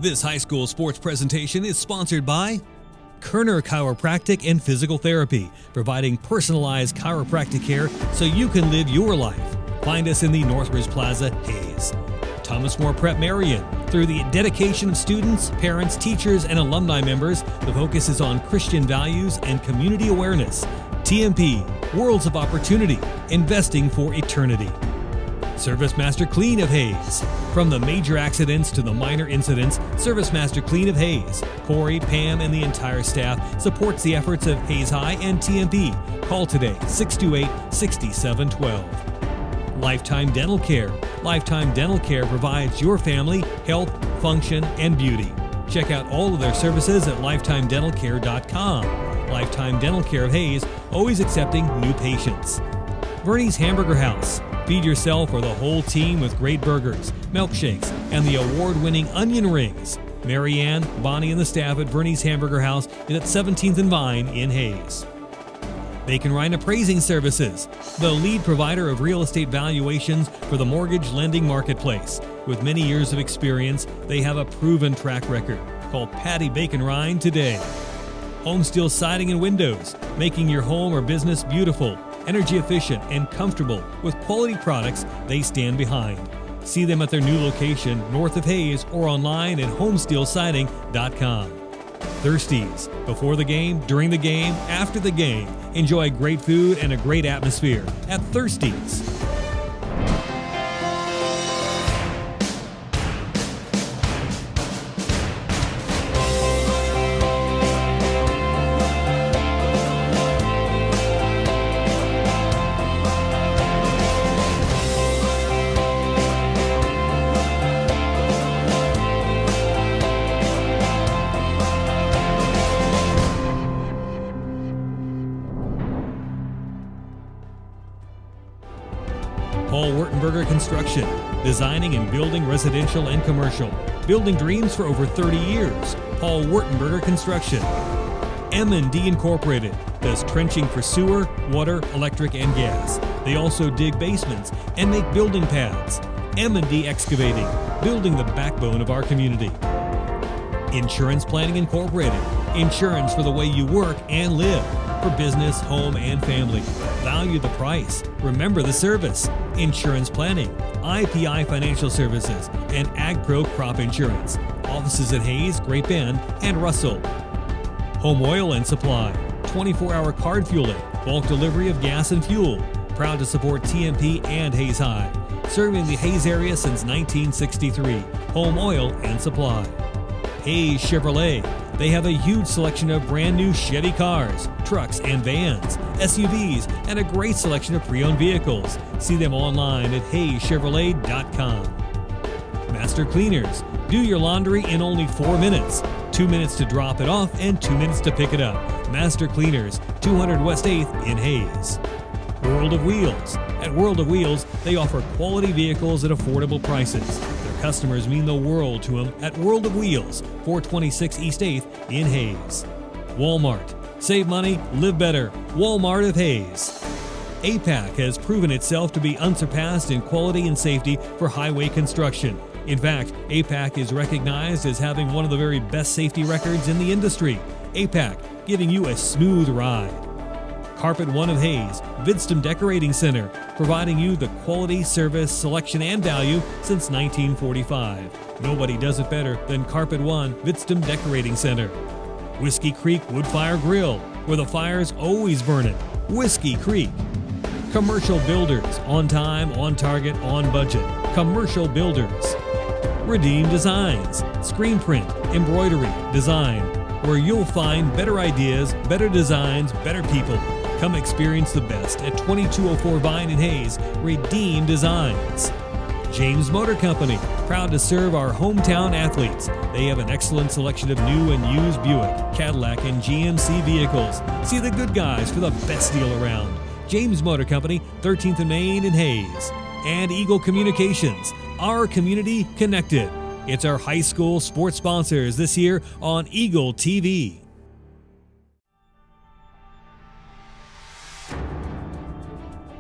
This high school sports presentation is sponsored by Kerner Chiropractic and Physical Therapy, providing personalized chiropractic care so you can live your life. Find us in the Northridge Plaza, Hayes. Thomas More Prep Marion. Through the dedication of students, parents, teachers, and alumni members, the focus is on Christian values and community awareness. TMP, Worlds of Opportunity, investing for eternity. Service Master Clean of Hayes. From the major accidents to the minor incidents, Service Master Clean of Hayes, Corey, Pam, and the entire staff supports the efforts of Hayes High and TMP. Call today, 628-6712. Lifetime Dental Care. Lifetime Dental Care provides your family health, function, and beauty. Check out all of their services at lifetimedentalcare.com. Lifetime Dental Care of Hayes, always accepting new patients. Bernie's Hamburger House. Feed yourself or the whole team with great burgers, milkshakes, and the award-winning onion rings. Marianne, Bonnie, and the staff at Bernie's Hamburger House is at 17th and Vine in Hayes. Bacon Ryan Appraising Services, the lead provider of real estate valuations for the mortgage lending marketplace. With many years of experience, they have a proven track record. Call Patty Bacon Ryan today. Home Steel Siding and Windows, making your home or business beautiful, energy efficient, and comfortable with quality products they stand behind. See them at their new location north of Hayes or online at homesteelsiding.com. Thirsties. Before the game, during the game, after the game. Enjoy great food and a great atmosphere at Thirsties. Paul Wurtenberger Construction, designing and building residential and commercial. Building dreams for over 30 years. Paul Wurtenberger Construction. M&D Incorporated does trenching for sewer, water, electric, and gas. They also dig basements and make building pads. M&D Excavating, building the backbone of our community. Insurance Planning Incorporated, insurance for the way you work and live. For business, home, and family. Value the price. Remember the service. Insurance planning, IPI Financial Services, and AgPro Crop Insurance. Offices at Hayes, Great Bend, and Russell. Home Oil and Supply, 24-hour card fueling, bulk delivery of gas and fuel. Proud to support TMP and Hayes High. Serving the Hayes area since 1963. Home Oil and Supply. Hayes Chevrolet. They have a huge selection of brand new Chevy cars, trucks and vans, SUVs, and a great selection of pre-owned vehicles. See them online at hayschevrolet.com. Master Cleaners. Do your laundry in only 4 minutes. 2 minutes to drop it off and 2 minutes to pick it up. Master Cleaners, 200 West 8th in Hayes. World of Wheels. At World of Wheels, they offer quality vehicles at affordable prices. Customers mean the world to them at World of Wheels, 426 East 8th in Hayes. Walmart. Save money, live better. Walmart of Hayes. APAC has proven itself to be unsurpassed in quality and safety for highway construction. In fact, APAC is recognized as having one of the very best safety records in the industry. APAC, giving you a smooth ride. Carpet One of Hayes, Vidstem Decorating Center, providing you the quality, service, selection, and value since 1945. Nobody does it better than Carpet One, Vidstem Decorating Center. Whiskey Creek Woodfire Grill, where the fire's always burning. Whiskey Creek. Commercial Builders, on time, on target, on budget. Commercial Builders. Redeem Designs, screen print, embroidery, design, where you'll find better ideas, better designs, better people. Come experience the best at 2204 Vine in Hayes. Redeem Designs. James Motor Company, proud to serve our hometown athletes. They have an excellent selection of new and used Buick, Cadillac, and GMC vehicles. See the good guys for the best deal around. James Motor Company, 13th and Main in Hayes. And Eagle Communications, our community connected. It's our high school sports sponsors this year on Eagle TV.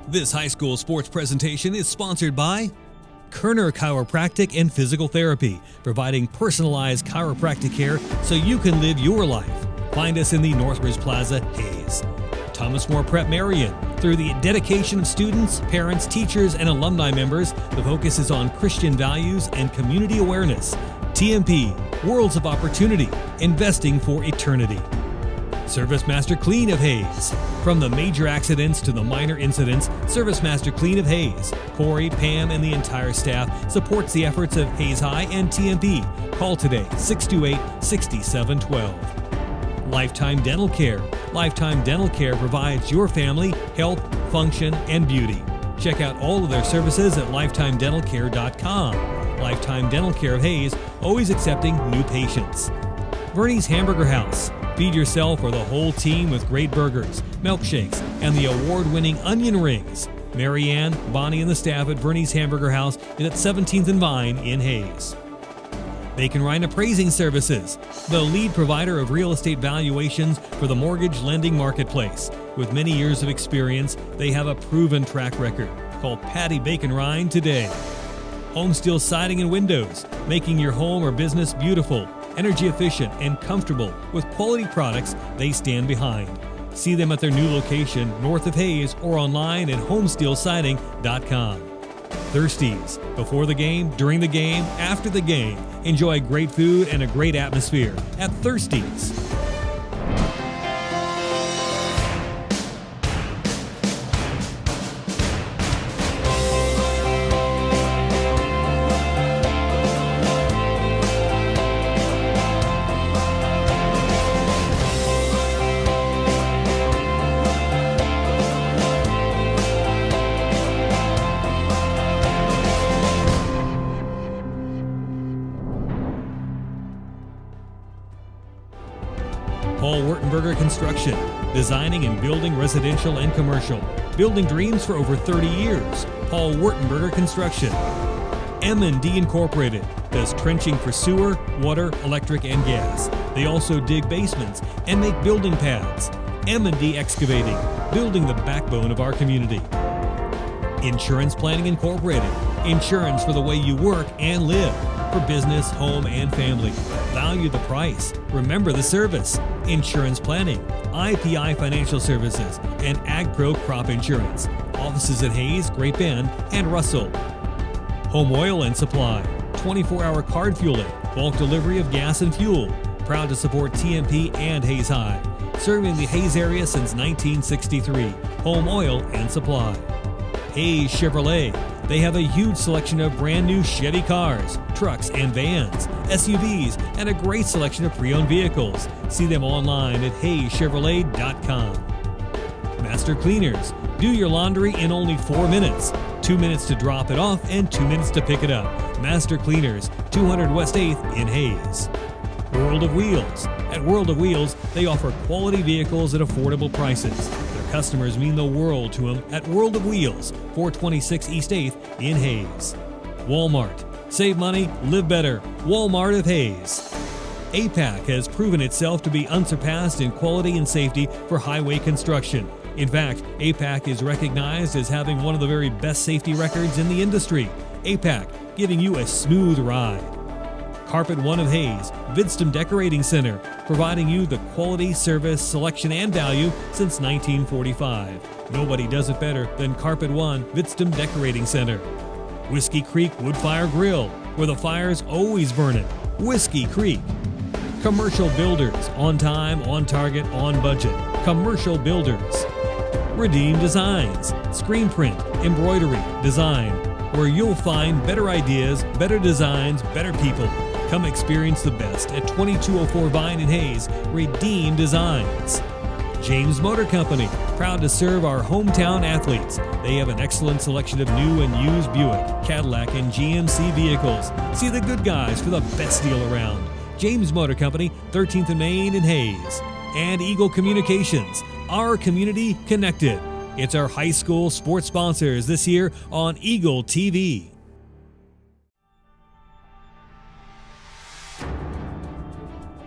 This high school sports presentation is sponsored by Kerner Chiropractic and Physical Therapy, providing personalized chiropractic care so you can live your life. Find us in the Northridge Plaza, Hayes. Thomas More Prep Marion. Through the dedication of students, parents, teachers, and alumni members, the focus is on Christian values and community awareness. TMP, Worlds of Opportunity, investing for eternity. Service Master Clean of Hayes. From the major accidents to the minor incidents, Service Master Clean of Hayes, Corey, Pam, and the entire staff supports the efforts of Hayes High and TMP. Call today, 628-6712. Lifetime Dental Care. Lifetime Dental Care provides your family health, function, and beauty. Check out all of their services at lifetimedentalcare.com. Lifetime Dental Care of Hayes, always accepting new patients. Verney's Hamburger House. Feed yourself or the whole team with great burgers, milkshakes, and the award-winning onion rings. Marianne, Bonnie, and the staff at Verney's Hamburger House is at 17th and Vine in Hayes. Bacon Ryan Appraising Services, the lead provider of real estate valuations for the mortgage lending marketplace. With many years of experience, they have a proven track record. Call Patty Bacon Ryan today. Home Steel Siding and Windows, making your home or business beautiful, energy efficient, and comfortable with quality products they stand behind. See them at their new location north of Hayes or online at homesteelsiding.com. Thirsties. Before the game, during the game, after the game. Enjoy great food and a great atmosphere at Thirsties. Paul Wurtenberger Construction, designing and building residential and commercial. Building dreams for over 30 years. Paul Wurtenberger Construction. M&D Incorporated does trenching for sewer, water, electric, and gas. They also dig basements and make building pads. M&D Excavating, building the backbone of our community. Insurance Planning Incorporated, insurance for the way you work and live. For business, home, and family. Value the price. Remember the service. Insurance planning, IPI Financial Services, and AgPro Crop Insurance. Offices at Hayes, Great Bend, and Russell. Home Oil and Supply, 24-hour card fueling, bulk delivery of gas and fuel. Proud to support TMP and Hayes High. Serving the Hayes area since 1963. Home Oil and Supply. Hayes Chevrolet. They have a huge selection of brand new Chevy cars, trucks and vans, SUVs, and a great selection of pre-owned vehicles. See them online at hayschevrolet.com. Master Cleaners. Do your laundry in only 4 minutes. 2 minutes to drop it off and 2 minutes to pick it up. Master Cleaners, 200 West 8th in Hayes. World of Wheels. At World of Wheels, they offer quality vehicles at affordable prices. Customers mean the world to them at World of Wheels, 426 East 8th in Hayes. Walmart. Save money, live better. Walmart of Hayes. APAC has proven itself to be unsurpassed in quality and safety for highway construction. In fact, APAC is recognized as having one of the very best safety records in the industry. APAC, giving you a smooth ride. Carpet One of Hayes, Vidstem Decorating Center, providing you the quality, service, selection, and value since 1945. Nobody does it better than Carpet One, Vidstem Decorating Center. Whiskey Creek Woodfire Grill, where the fire's always burning. Whiskey Creek. Commercial Builders, on time, on target, on budget. Commercial Builders. Redeem Designs, screen print, embroidery, design, where you'll find better ideas, better designs, better people. Come experience the best at 2204 Vine in Hayes. Redeem Designs. James Motor Company, proud to serve our hometown athletes. They have an excellent selection of new and used Buick, Cadillac, and GMC vehicles. See the good guys for the best deal around. James Motor Company, 13th and Main in Hayes. And Eagle Communications, our community connected. It's our high school sports sponsors this year on Eagle TV.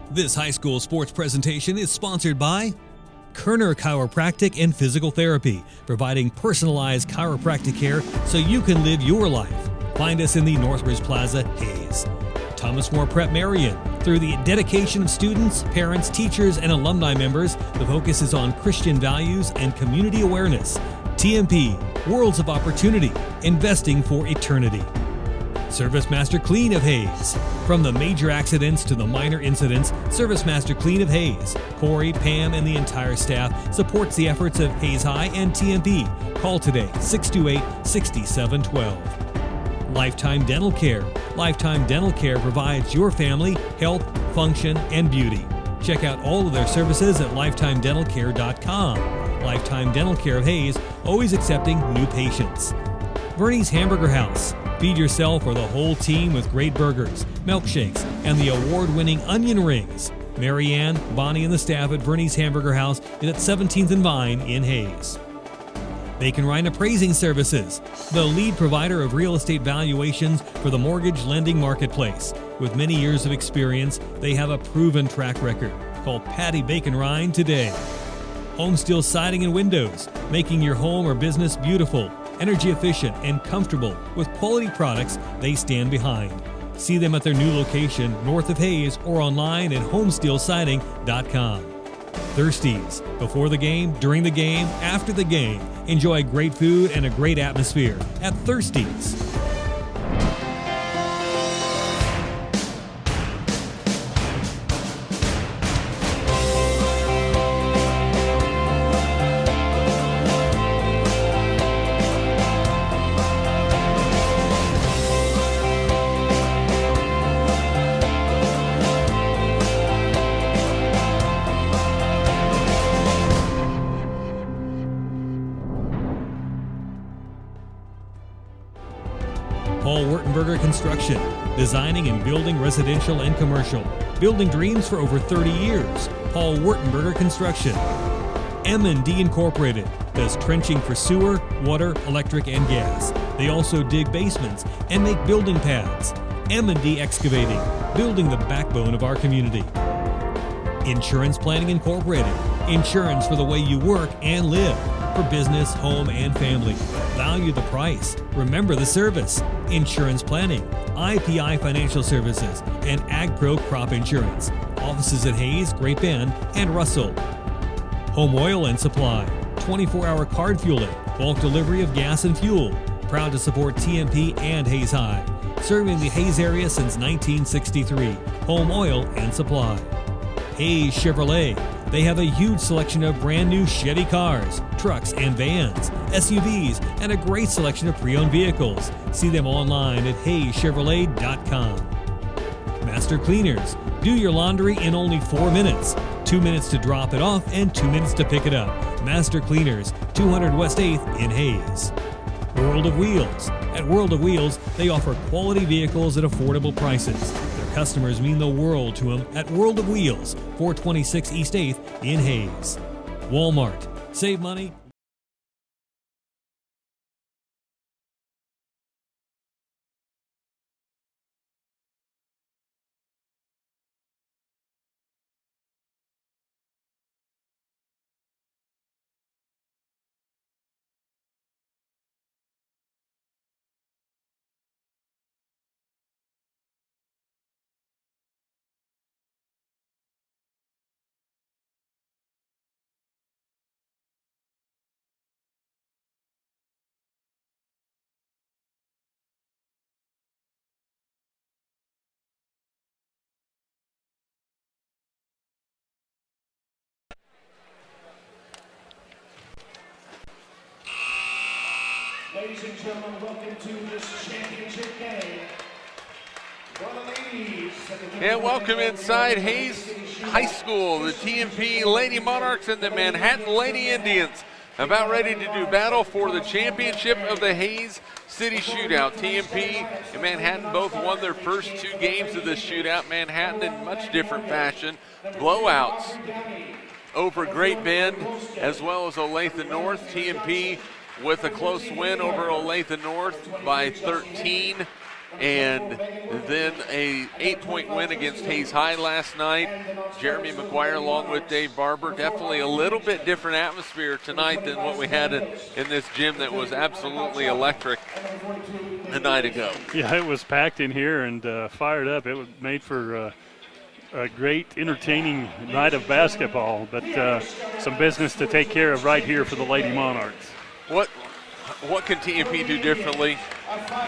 This high school sports presentation is sponsored by Kerner Chiropractic and Physical Therapy, providing personalized chiropractic care so you can live your life. Find us in the Northridge Plaza, Hayes. Thomas More Prep Marion. Through the dedication of students, parents, teachers, and alumni members, the focus is on Christian values and community awareness. TMP, Worlds of Opportunity, investing for eternity. Service Master Clean of Hayes. From the major accidents to the minor incidents, Service Master Clean of Hayes, Corey, Pam, and the entire staff supports the efforts of Hayes High and TMP. Call today, 628-6712. Lifetime Dental Care. Lifetime Dental Care provides your family health, function, and beauty. Check out all of their services at lifetimedentalcare.com. Lifetime Dental Care of Hayes, always accepting new patients. Verney's Hamburger House. Feed yourself or the whole team with great burgers, milkshakes, and the award-winning onion rings. Marianne, Bonnie, and the staff at Verney's Hamburger House is at 17th and Vine in Hayes. Bacon Ryan Appraising Services, the lead provider of real estate valuations for the mortgage lending marketplace. With many years of experience, they have a proven track record. Call Patty Bacon Ryan today. Home Steel Siding and Windows, making your home or business beautiful, energy efficient, and comfortable with quality products they stand behind. See them at their new location north of Hayes or online at homesteelsiding.com. Thirsties. Before the game, during the game, after the game. Enjoy great food and a great atmosphere at Thirsties. Paul Wurtenberger Construction, designing and building residential and commercial. Building dreams for over 30 years. Paul Wurtenberger Construction. M&D Incorporated does trenching for sewer, water, electric, and gas. They also dig basements and make building pads. M&D Excavating, building the backbone of our community. Insurance Planning Incorporated, insurance for the way you work and live. For business, home, and family. Value the price. Remember the service. Insurance planning, IPI Financial Services, and AgPro Crop Insurance. Offices at Hayes, Great Bend, and Russell. Home Oil and Supply, 24-hour card fueling, bulk delivery of gas and fuel. Proud to support TMP and Hayes High. Serving the Hayes area since 1963. Home Oil and Supply. Hayes Chevrolet. They have a huge selection of brand new Chevy cars, trucks and vans, SUVs, and a great selection of pre-owned vehicles. See them online at hayschevrolet.com. Master Cleaners. Do your laundry in only 4 minutes. 2 minutes to drop it off and 2 minutes to pick it up. Master Cleaners, 200 West 8th in Hayes. World of Wheels. At World of Wheels, they offer quality vehicles at affordable prices. Their customers mean the world to them at World of Wheels, 426 East 8th in Hayes. Walmart. Save money. Ladies and gentlemen, welcome to this championship game. And welcome inside Hayes High School. The TMP Lady Monarchs and the Manhattan Lady Indians about ready to do battle for the championship of the Hayes City Shootout. TMP and Manhattan both won their first 2 games of this shootout. Manhattan in much different fashion. Blowouts over Great Bend as well as Olathe North. TMP with a close win over Olathe North by 13, and then a 8-point win against Hayes High last night. Jeremy McGuire along with Dave Barber. Definitely a little bit different atmosphere tonight than what we had in this gym that was absolutely electric. a night ago. Yeah, it was packed in here and fired up. It was made for a great, entertaining night of basketball, but some business to take care of right here for the Lady Monarchs. What can TMP do differently?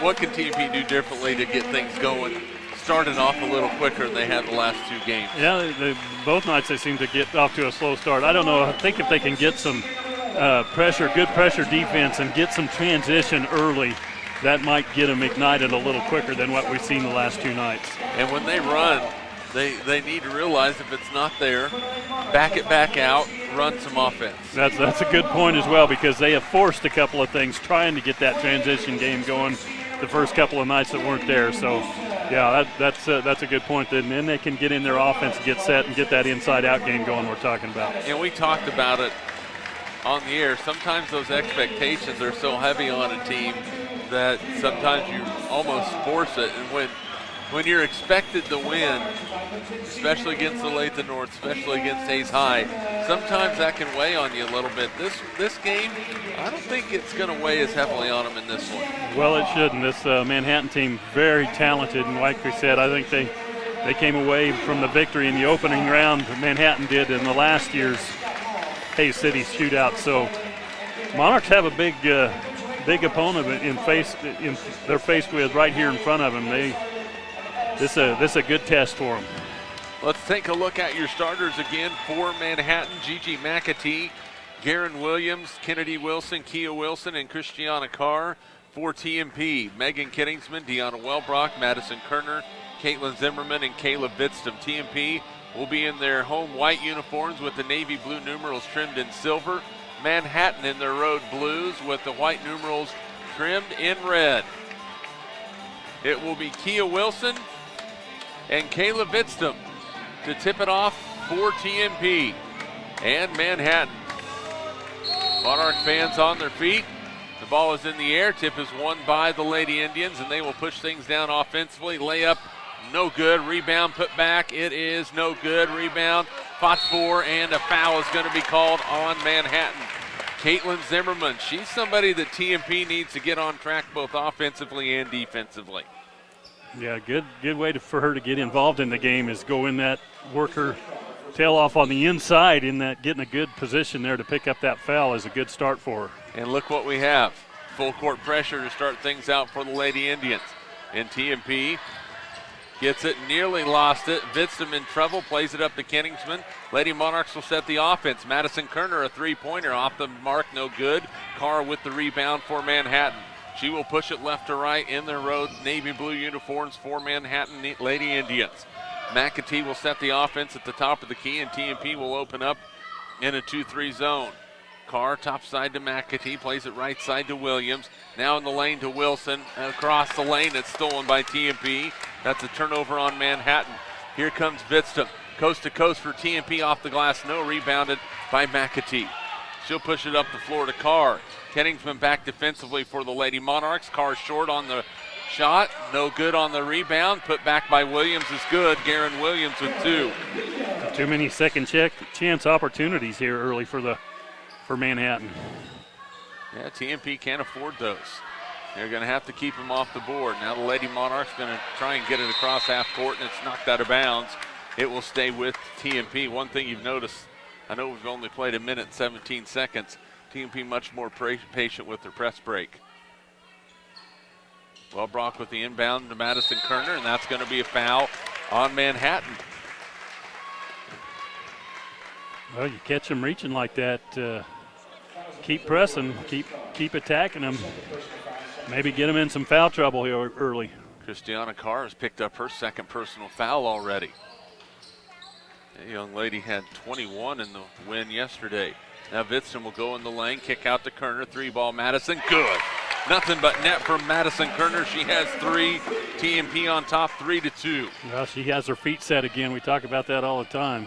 What can TMP do differently to get things going? Starting off a little quicker than they had the last 2 games. Yeah, both nights they seem to get off to a slow start. I don't know. I think if they can get some good pressure defense and get some transition early, that might get them ignited a little quicker than what we've seen the last 2 nights. And when they run, they need to realize if it's not there, back it back out, run some offense. That's a good point as well, because they have forced a couple of things trying to get that transition game going the first couple of nights that weren't there. So, yeah, that's a good point. And then they can get in their offense, get set, and get that inside-out game going we're talking about. And we talked about it on the air. Sometimes those expectations are so heavy on a team that sometimes you almost force it. And when you're expected to win, especially against the Lathan North, especially against Hayes High, sometimes that can weigh on you a little bit. This game, I don't think it's going to weigh as heavily on them in this one. Well, it shouldn't. This Manhattan team, very talented, and like we said, I think they came away from the victory in the opening round. Manhattan did in the last year's Hayes City Shootout. So Monarchs have a big opponent they're faced with right here in front of them. This is a good test for them. Let's take a look at your starters again for Manhattan. Gigi McAtee, Garen Williams, Kennedy Wilson, Kia Wilson, and Christiana Carr. For TMP, Megan Kittingsman, Deanna Wellbrock, Madison Kerner, Caitlin Zimmerman, and Kayla Bitstam. TMP will be in their home white uniforms with the navy blue numerals trimmed in silver. Manhattan in their road blues with the white numerals trimmed in red. It will be Kia Wilson and Kayla Bitstam to tip it off for TMP and Manhattan. Monarch fans on their feet. The ball is in the air. Tip is won by the Lady Indians, and they will push things down offensively. Layup, no good. Rebound put back. It is no good. Rebound fought for, and a foul is going to be called on Manhattan. Caitlin Zimmerman, she's somebody that TMP needs to get on track both offensively and defensively. Yeah, good way for her to get involved in the game is go in that, work her tail off on the inside in that, getting a good position there to pick up that foul is a good start for her. And look what we have. Full court pressure to start things out for the Lady Indians. And TMP gets it, nearly lost it. Bitstam in trouble, plays it up to Kenningsman. Lady Monarchs will set the offense. Madison Kerner, a three-pointer off the mark, no good. Carr with the rebound for Manhattan. She will push it left to right in their road navy blue uniforms for Manhattan Lady Indians. McAtee will set the offense at the top of the key, and TMP will open up in a 2-3 zone. Carr top side to McAtee, plays it right side to Williams. Now in the lane to Wilson. Across the lane, it's stolen by TMP. That's a turnover on Manhattan. Here comes Bitstam. Coast to coast for TMP off the glass. No, rebounded by McAtee. She'll push it up the floor to Carr. Kenningsman back defensively for the Lady Monarchs. Carr short on the shot. No good on the rebound. Put back by Williams is good. Garen Williams with 2. Too many second chance opportunities here early for Manhattan. Yeah, TMP can't afford those. They're going to have to keep him off the board. Now the Lady Monarchs going to try and get it across half court, and it's knocked out of bounds. It will stay with TMP. One thing you've noticed, I know we've only played 1 minute and 17 seconds. TMP much more patient with their press break. Wellbrock with the inbound to Madison Kerner, and that's going to be a foul on Manhattan. Well, you catch them reaching like that, keep pressing, keep attacking them. Maybe get them in some foul trouble here early. Christiana Carr has picked up her second personal foul already. The young lady had 21 in the win yesterday. Now Bitstam will go in the lane, kick out to Kerner, 3-ball Madison, good. Nothing but net from Madison Kerner. She has 3. TMP on top, 3-2. Well, she has her feet set again. We talk about that all the time.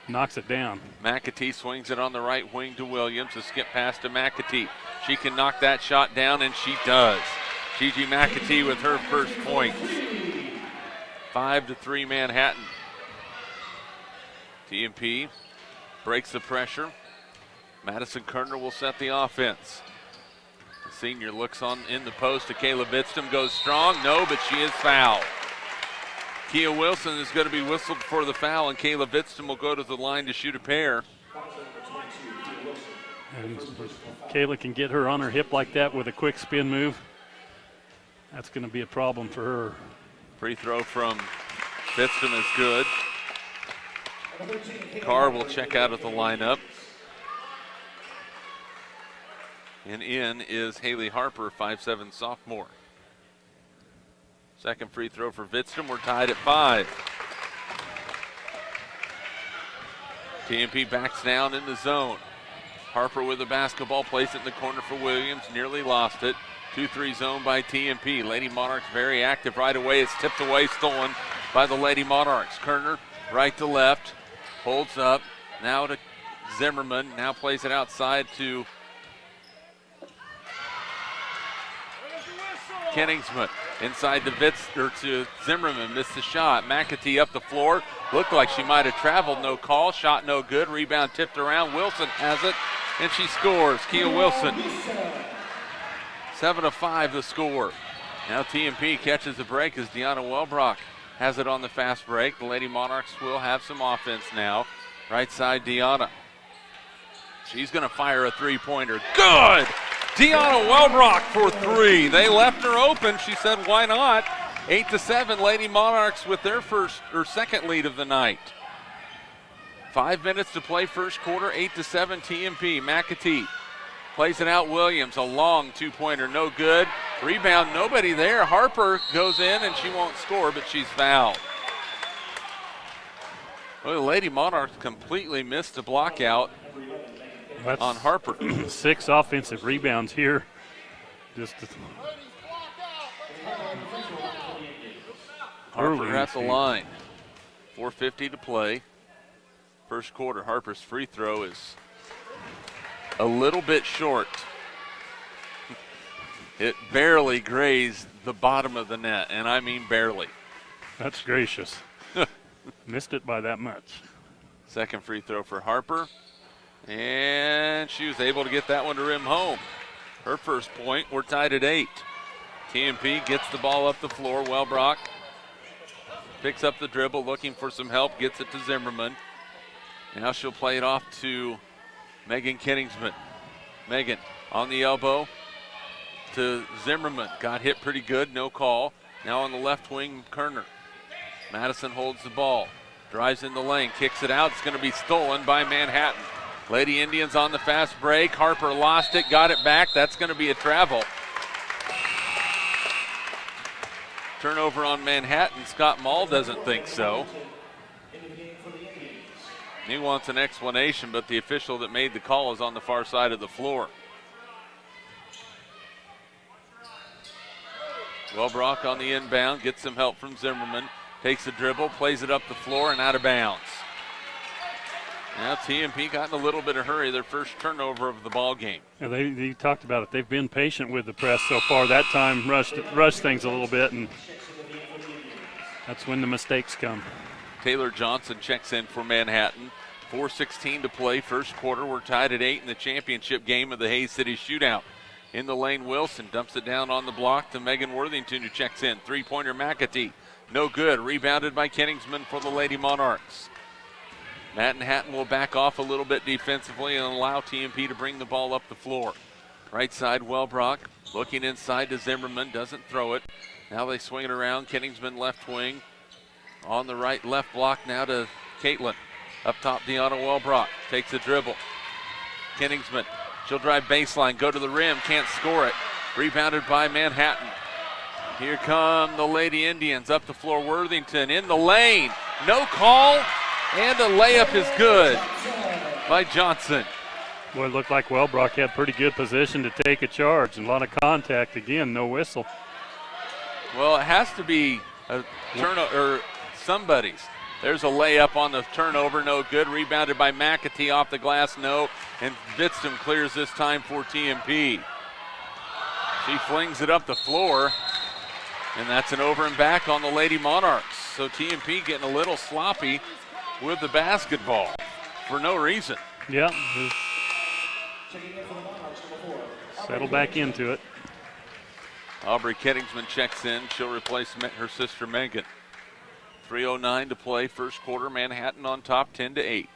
Knocks it down. McAtee swings it on the right wing to Williams. A skip pass to McAtee. She can knock that shot down, and she does. Gigi McAtee with her first points. 5-3 Manhattan. TMP breaks the pressure. Madison Kerner will set the offense. Senior looks on in the post to Kayla Bitston, goes strong. No, but she is fouled. Kia Wilson is going to be whistled for the foul, and Kayla Bitston will go to the line to shoot a pair. And Kayla can get her on her hip like that with a quick spin move. That's going to be a problem for her. Free throw from Bitston is good. Carr will check out of the lineup. And in is Haley Harper, 5'7" sophomore. Second free throw for Bitston. We're tied at 5. TMP backs down in the zone. Harper with the basketball, plays it in the corner for Williams, nearly lost it. 2-3 zone by TMP. Lady Monarchs very active right away. It's tipped away, stolen by the Lady Monarchs. Kerner right to left, holds up, now to Zimmerman, now plays it outside to Kenningsman. Inside to Zimmerman, missed the shot. McAtee up the floor, looked like she might have traveled, no call, shot no good, rebound tipped around, Wilson has it, and she scores. Kia Wilson, 7-5 the score. Now TMP catches the break as Deanna Welbrock has it on the fast break. The Lady Monarchs will have some offense now. Right side, Deanna. She's going to fire a three-pointer. Good! Deanna Welbrock for 3. They left her open. She said, why not? 8-7, Lady Monarchs with their second lead of the night. 5 minutes to play first quarter, 8-7 TMP. McAtee plays it out. Williams, a long two-pointer, no good. Rebound, nobody there. Harper goes in and she won't score, but she's fouled. Well, the Lady Monarchs completely missed the block out on Harper. 6 offensive rebounds here. Harper at the line. 4:50 to play. First quarter. Harper's free throw is a little bit short. It barely grazed the bottom of the net, and I mean barely. That's gracious. Missed it by that much. Second free throw for Harper. And she was able to get that one to rim home. Her first point. We're tied at 8. TMP gets the ball up the floor. Welbrock picks up the dribble, looking for some help, gets it to Zimmerman. Now she'll play it off to Megan Kenningsman. Megan on the elbow to Zimmerman. Got hit pretty good, no call. Now on the left wing, Kerner. Madison holds the ball, drives in the lane, kicks it out. It's going to be stolen by Manhattan. Lady Indians on the fast break. Harper lost it, got it back. That's going to be a travel. Turnover on Manhattan. Scott Mall doesn't think so. He wants an explanation, but the official that made the call is on the far side of the floor. Welbrock on the inbound, gets some help from Zimmerman. Takes the dribble, plays it up the floor, and out of bounds. Now TMP got in a little bit of hurry, their first turnover of the ball game. Yeah, they talked about it. They've been patient with the press so far. That time rushed things a little bit, and that's when the mistakes come. Taylor Johnson checks in for Manhattan. 4:16 to play, first quarter. We're tied at 8 in the championship game of the Hayes City Shootout. In the lane, Wilson dumps it down on the block to Megan Worthington, who checks in. Three-pointer McAtee, no good. Rebounded by Kenningsman for the Lady Monarchs. Manhattan will back off a little bit defensively and allow TMP to bring the ball up the floor. Right side, Welbrock looking inside to Zimmerman, doesn't throw it. Now they swing it around. Kenningsman left wing. On the right left block now to Caitlin. Up top, Deanna Welbrock takes a dribble. Kenningsman, she'll drive baseline, go to the rim, can't score it. Rebounded by Manhattan. Here come the Lady Indians up the floor. Worthington in the lane, no call, and a layup is good by Johnson. Well, it looked like Welbrock had pretty good position to take a charge and a lot of contact. Again, no whistle. Well, it has to be a turnover, or somebody's. There's a layup on the turnover, no good. Rebounded by McAtee off the glass, no. And Bitston clears this time for TMP. She flings it up the floor, and that's an over and back on the Lady Monarchs. So TMP getting a little sloppy with the basketball for no reason. Yeah, settle back into it. Aubrey Kettingsman checks in. She'll replace her sister Megan. 3:09 to play, first quarter. Manhattan on top, 10-8.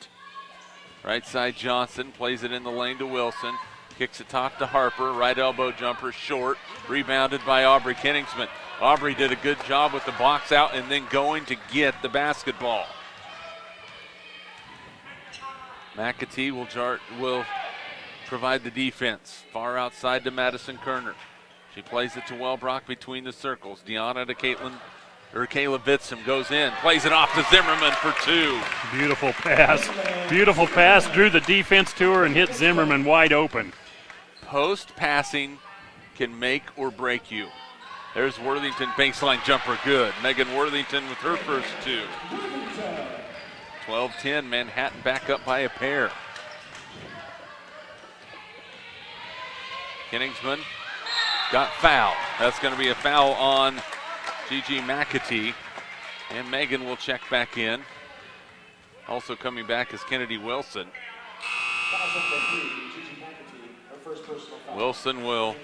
Right side Johnson plays it in the lane to Wilson. Kicks it top to Harper. Right elbow jumper short. Rebounded by Aubrey Kettingsman. Aubrey did a good job with the box out and then going to get the basketball. McAtee will provide the defense. Far outside to Madison Kerner. She plays it to Wellbrock between the circles. Deanna to Kayla Vitsom goes in. Plays it off to Zimmerman for two. Beautiful pass. Beautiful pass. Drew the defense to her and hit Zimmerman wide open. Post passing can make or break you. There's Worthington, baseline jumper, good. Megan Worthington with her first two. 12-10, Manhattan back up by a pair. Kenningsman got fouled. That's going to be a foul on Gigi McAtee. And Megan will check back in. Also coming back is Kennedy Wilson. Wilson will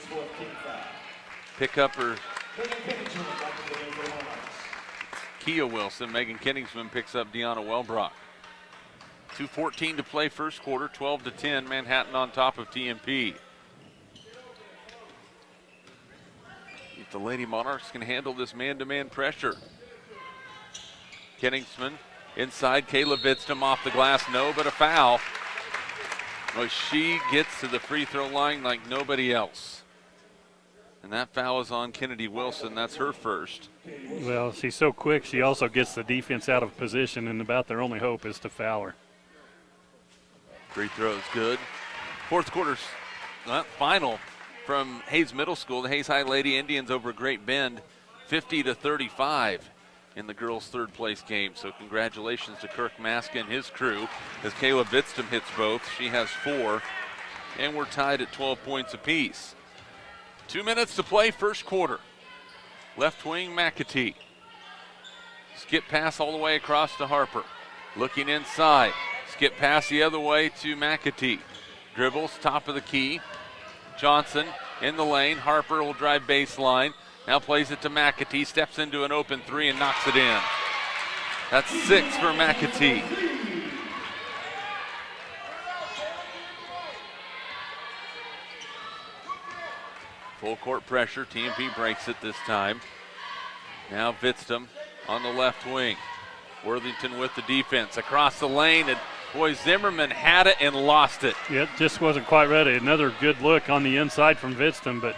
pick up her. Kia Wilson. Megan Kenningsman picks up Deanna Wellbrock. 2:14 to play first quarter, 12-10. Manhattan on top of TMP. If the Lady Monarchs can handle this man-to-man pressure. Kenningsman inside. Kayla Vitsom off the glass. No, but a foul. Well, she gets to the free throw line like nobody else. And that foul is on Kennedy Wilson. That's her first. Well, she's so quick, she also gets the defense out of position, and about their only hope is to foul her. Free throw is good. Fourth quarter's final from Hayes Middle School. The Hayes High Lady Indians over Great Bend, 50-35 in the girls' third place game. So congratulations to Kirk Maska and his crew as Kayla Vitsom hits both. She has 4, and we're tied at 12 points apiece. 2 minutes to play, first quarter. Left wing McAtee. Skip pass all the way across to Harper. Looking inside. Skip pass the other way to McAtee. Dribbles, top of the key. Johnson in the lane. Harper will drive baseline. Now plays it to McAtee. Steps into an open three and knocks it in. That's 6 for McAtee. Full court pressure. TMP breaks it this time. Now Vitsom on the left wing. Worthington with the defense. Across the lane, and boy, Zimmerman had it and lost it. Yeah, it just wasn't quite ready. Another good look on the inside from Vitsom, but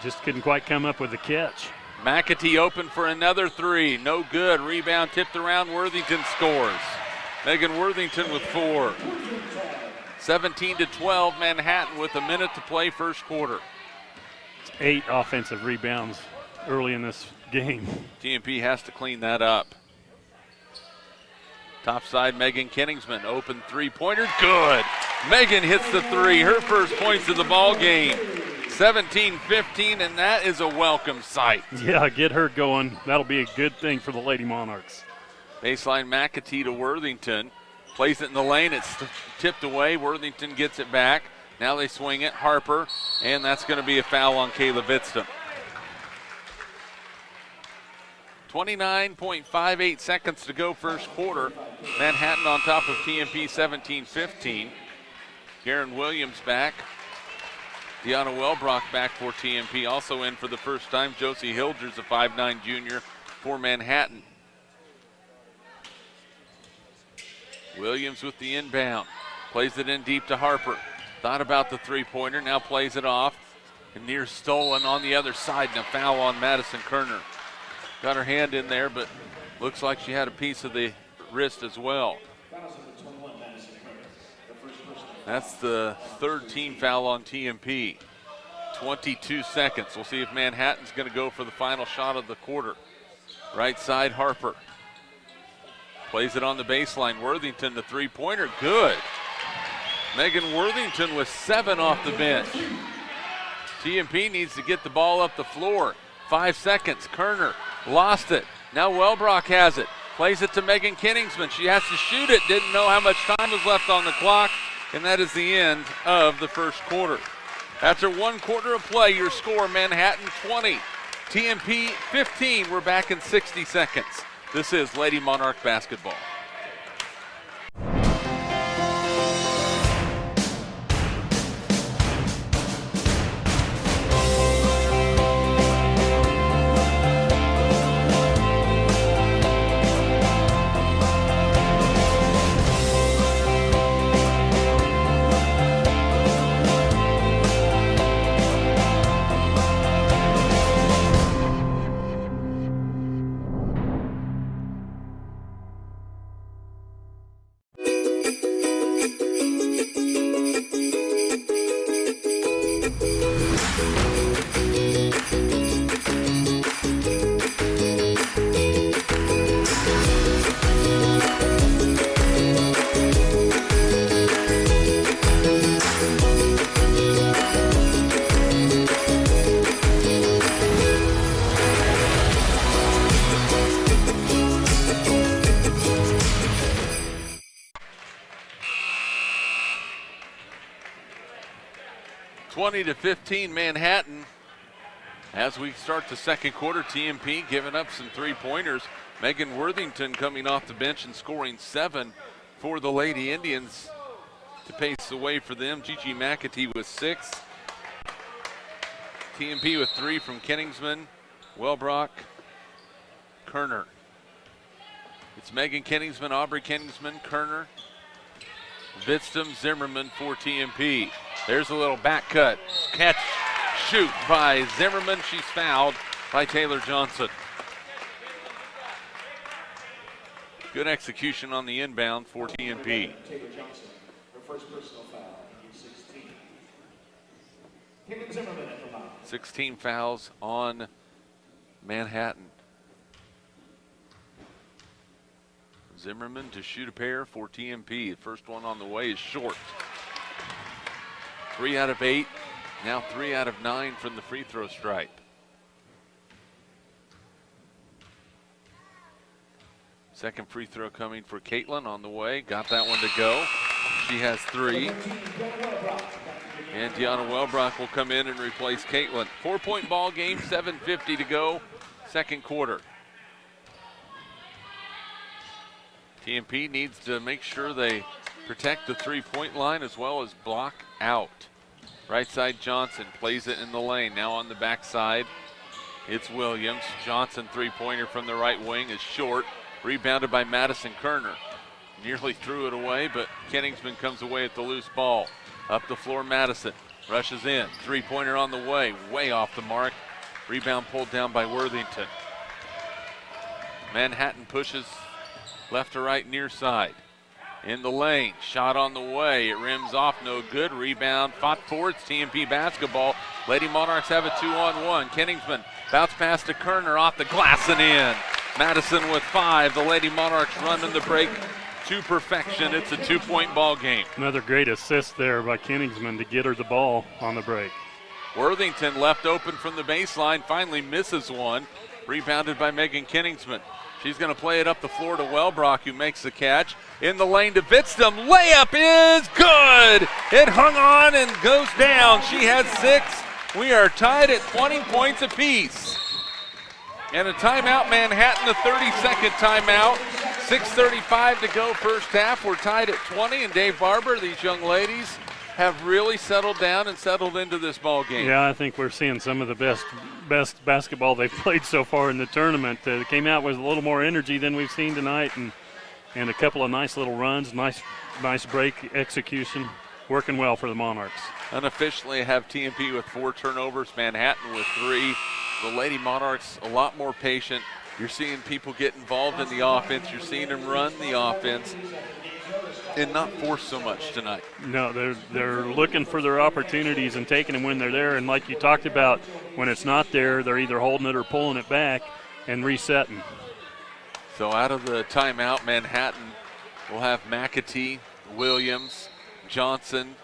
just couldn't quite come up with the catch. McAtee open for another three. No good. Rebound tipped around. Worthington scores. Megan Worthington with 4. 17-12, Manhattan with a minute to play first quarter. 8 offensive rebounds early in this game. TMP has to clean that up. Top side, Megan Kenningsman, open three-pointer, good. Megan hits the 3, her first points of the ball game. 17-15, and that is a welcome sight. Yeah, get her going. That'll be a good thing for the Lady Monarchs. Baseline McAtee to Worthington. Plays it in the lane. It's tipped away. Worthington gets it back. Now they swing it. Harper, and that's going to be a foul on Kayla Vitsom. 29.58 seconds to go first quarter. Manhattan on top of TMP 17-15. Karen Williams back. Deanna Wellbrock back for TMP. Also in for the first time, Josie Hilders, a 5'9 junior for Manhattan. Williams with the inbound. Plays it in deep to Harper. Thought about the three-pointer, now plays it off. And near stolen on the other side, and a foul on Madison Kerner. Got her hand in there, but looks like she had a piece of the wrist as well. That's the third team foul on TMP. 22 seconds. We'll see if Manhattan's going to go for the final shot of the quarter. Right side, Harper. Plays it on the baseline. Worthington, the three-pointer, good. Megan Worthington with 7 off the bench. TMP needs to get the ball up the floor. 5 seconds. Kerner lost it. Now Wellbrock has it. Plays it to Megan Kenningsman. She has to shoot it. Didn't know how much time was left on the clock. And that is the end of the first quarter. After 1 quarter of play, your score, Manhattan 20, TMP 15. We're back in 60 seconds. This is Lady Monarch basketball. To 15 Manhattan. As we start the second quarter, TMP giving up some three-pointers. Megan Worthington coming off the bench and scoring 7 for the Lady Indians to pace the way for them. Gigi McAtee with 6. TMP with 3 from Kenningsman, Wellbrock, Kerner. It's Megan Kenningsman, Aubrey Kenningsman, Kerner, Vidstum, Zimmerman for TMP. There's a little back cut, catch, shoot by Zimmerman. She's fouled by Taylor Johnson. Good execution on the inbound for TMP. Taylor Johnson, her first personal foul, 16. Kim Zimmerman at the line. 16 fouls on Manhattan. Zimmerman to shoot a pair for TMP. The first one on the way is short. 3 out of 8, now 3 out of 9 from the free throw stripe. Second free throw coming for Caitlin on the way. Got that one to go. She has 3. And Deanna Wellbrock will come in and replace Caitlin. 4-point ball game, 7:50 to go, second quarter. TMP needs to make sure they protect the three-point line as well as block out. Right side Johnson plays it in the lane. Now on the backside, it's Williams. Johnson three-pointer from the right wing is short. Rebounded by Madison Kerner. Nearly threw it away, but Kenningsman comes away at the loose ball. Up the floor, Madison rushes in. Three-pointer on the way off the mark. Rebound pulled down by Worthington. Manhattan pushes left to right near side. In the lane, shot on the way. It rims off, no good. Rebound fought for. It's TMP basketball. Lady Monarchs have a 2-on-1. Kenningsman bounce pass to Kerner off the glass and in. Madison with 5. The Lady Monarchs running the break to perfection. It's a 2-point ball game. Another great assist there by Kenningsman to get her the ball on the break. Worthington left open from the baseline, finally misses one. Rebounded by Megan Kenningsman. She's going to play it up the floor to Wellbrock, who makes the catch. In the lane to Vidstum. Layup is good. It hung on and goes down. She has 6. We are tied at 20 points apiece. And a timeout, Manhattan, a 30-second timeout. 6:35 to go first half. We're tied at 20, and Dave Barber, these young ladies have really settled down and settled into this ball game. Yeah, I think we're seeing some of the best basketball they've played so far in the tournament. They came out with a little more energy than we've seen tonight, and a couple of nice little runs, nice break execution, working well for the Monarchs. Unofficially have TMP with 4 turnovers, Manhattan with 3. The Lady Monarchs a lot more patient. You're seeing people get involved in the offense. You're seeing them run the offense and not force so much tonight. No, they're looking for their opportunities and taking them when they're there. And like you talked about, when it's not there, they're either holding it or pulling it back and resetting. So out of the timeout, Manhattan will have McAtee, Williams, Johnson,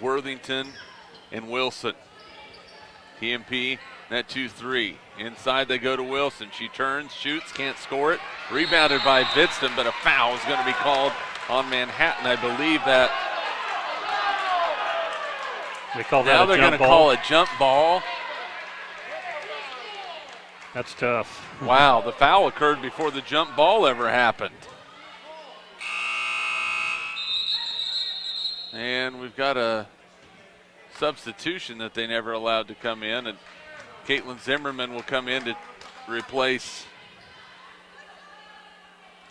Worthington, and Wilson. TMP, net 2-3. Inside they go to Wilson. She turns, shoots, can't score it. Rebounded by Vidstum, but a foul is going to be called on Manhattan. I believe that They call that Now a they're going jump to ball. call a jump ball. That's tough. Wow, the foul occurred before the jump ball ever happened. And we've got a substitution that they never allowed to come in, and Caitlin Zimmerman will come in to replace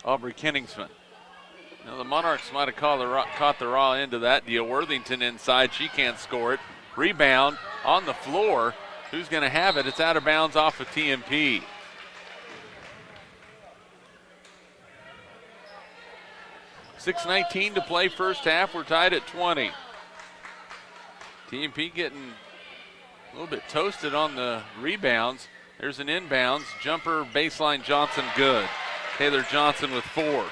Aubrey Kenningsman. Now the Monarchs might have caught the raw end of that deal. Worthington inside, she can't score it. Rebound on the floor. Who's going to have it? It's out of bounds off of TMP. .6:19 to play first half. We're tied at 20. TMP getting a little bit toasted on the rebounds. There's an inbounds. Jumper, baseline, Johnson, good. Taylor Johnson with 4.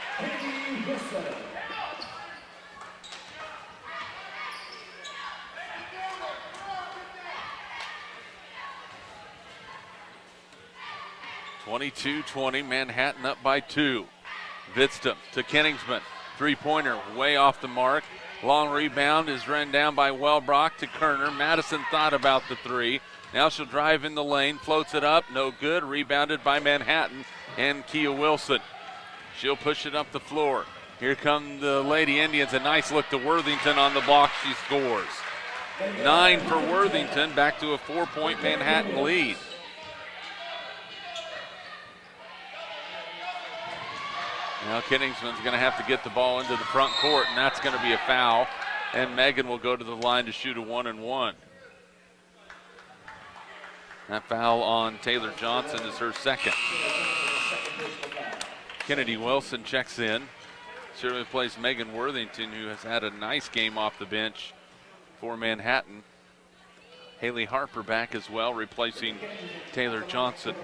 (22-20), Manhattan up by 2. Vidstum to Kenningsman. Three-pointer way off the mark. Long rebound is run down by Wellbrock to Kerner. Madison thought about the 3. Now she'll drive in the lane, floats it up, no good. Rebounded by Manhattan and Kia Wilson. She'll push it up the floor. Here come the Lady Indians. A nice look to Worthington on the block. She scores. 9 for Worthington, back to a 4-point Manhattan lead. Now Kenningsman's going to have to get the ball into the front court, and that's going to be a foul. And Megan will go to the line to shoot a 1-and-1. That foul on Taylor Johnson is her second. Kennedy Wilson checks in. She replaces Megan Worthington, who has had a nice game off the bench for Manhattan. Haley Harper back as well, replacing Taylor Johnson.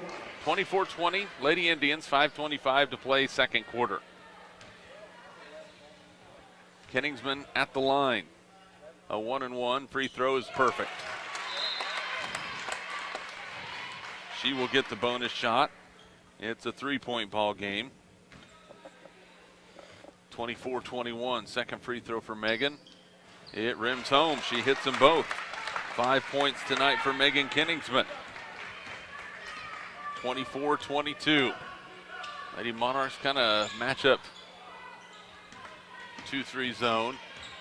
24-20, Lady Indians, 5:25 to play second quarter. Kenningsman at the line. A 1-and-1, free throw is perfect. She will get the bonus shot. It's a 3-point ball game. 24-21, second free throw for Megan. It rims home, she hits them both. 5 points tonight for Megan Kenningsman. 24-22. Lady Monarchs kind of match up 2-3 zone.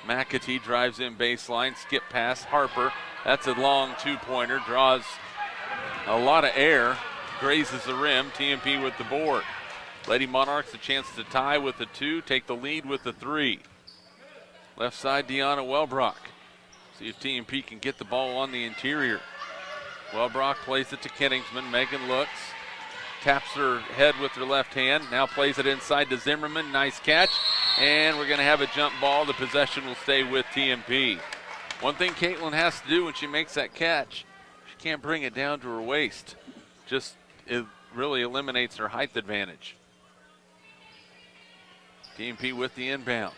McAtee drives in baseline, skip pass, Harper. That's a long 2-pointer, draws a lot of air, grazes the rim. TMP with the board. Lady Monarchs a chance to tie with the 2, take the lead with the 3. Left side, Deanna Wellbrock. See if TMP can get the ball on the interior. Wellbrock plays it to Kenningsman. Megan looks, taps her head with her left hand, now plays it inside to Zimmerman. Nice catch, and we're going to have a jump ball. The possession will stay with TMP. One thing Caitlin has to do when she makes that catch, she can't bring it down to her waist. Just it really eliminates her height advantage. TMP with the inbound.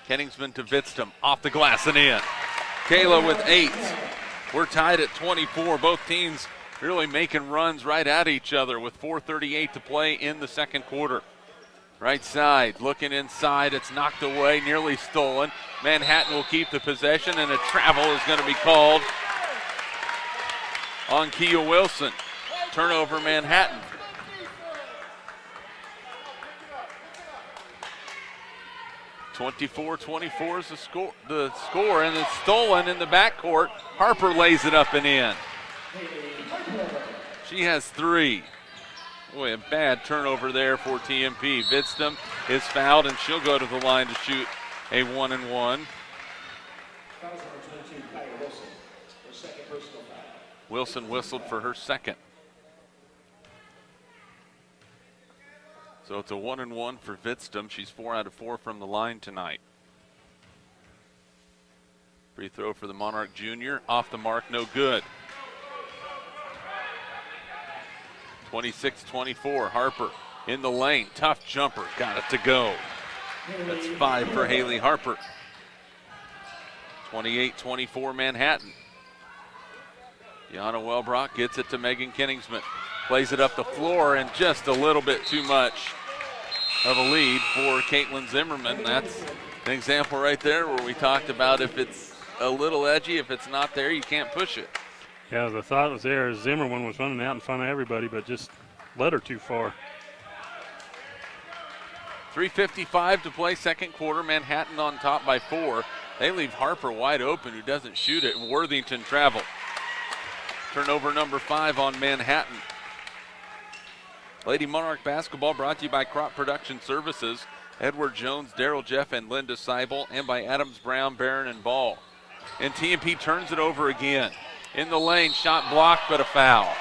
Kenningsman to Vidstum, off the glass and in. Kayla with 8. We're tied at 24. Both teams really making runs right at each other with 4:38 to play in the second quarter. Right side, looking inside. It's knocked away, nearly stolen. Manhattan will keep the possession, and a travel is going to be called on Kia Wilson. Turnover, Manhattan. (24-24) is the score, and it's stolen in the backcourt. Harper lays it up and in. She has 3. Boy, a bad turnover there for TMP. Vidstum is fouled, and she'll go to the line to shoot a 1-and-1. Wilson whistled for her second. So it's a 1-and-1 for Vidstum. She's 4 out of 4 from the line tonight. Free throw for the Monarch Junior. Off the mark, no good. 26-24, Harper in the lane. Tough jumper, got it to go. That's 5 for Haley Harper. 28-24 Manhattan. Deanna Wellbrock gets it to Megan Kenningsman. Plays it up the floor, and just a little bit too much of a lead for Caitlin Zimmerman. That's an example right there where we talked about if it's a little edgy. If it's not there, you can't push it. Yeah, the thought was there. Zimmerman was running out in front of everybody, but just led her too far. 3:55 to play, second quarter. Manhattan on top by 4. They leave Harper wide open, who doesn't shoot it. Worthington travel. Turnover number 5 on Manhattan. Lady Monarch basketball brought to you by Crop Production Services, Edward Jones, Daryl Jeff, and Linda Seibel, and by Adams Brown, Barron, and Ball. And TMP turns it over again. In the lane, shot blocked, but a foul.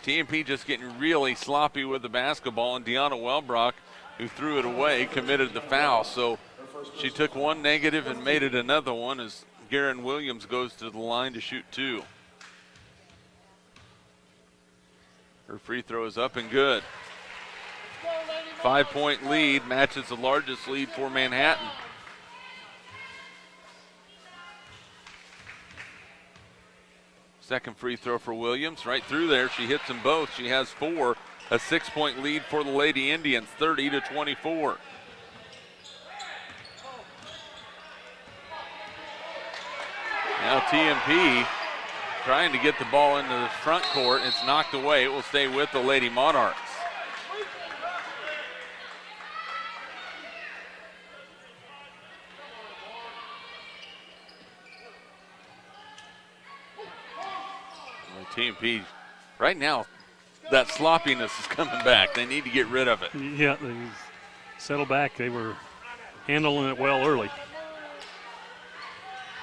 TMP just getting really sloppy with the basketball, and Deanna Welbrock, who threw it away, committed the foul. So she took one negative and made it another one as Garen Williams goes to the line to shoot 2. Her free throw is up and good. 5-point lead matches the largest lead for Manhattan. Second free throw for Williams, right through there. She hits them both. She has 4. A 6-point lead for the Lady Indians, 30-24. Now TMP trying to get the ball into the front court. It's knocked away. It will stay with the Lady Monarchs. TMP, right now, that sloppiness is coming back. They need to get rid of it. Yeah, they settled back. They were handling it well early.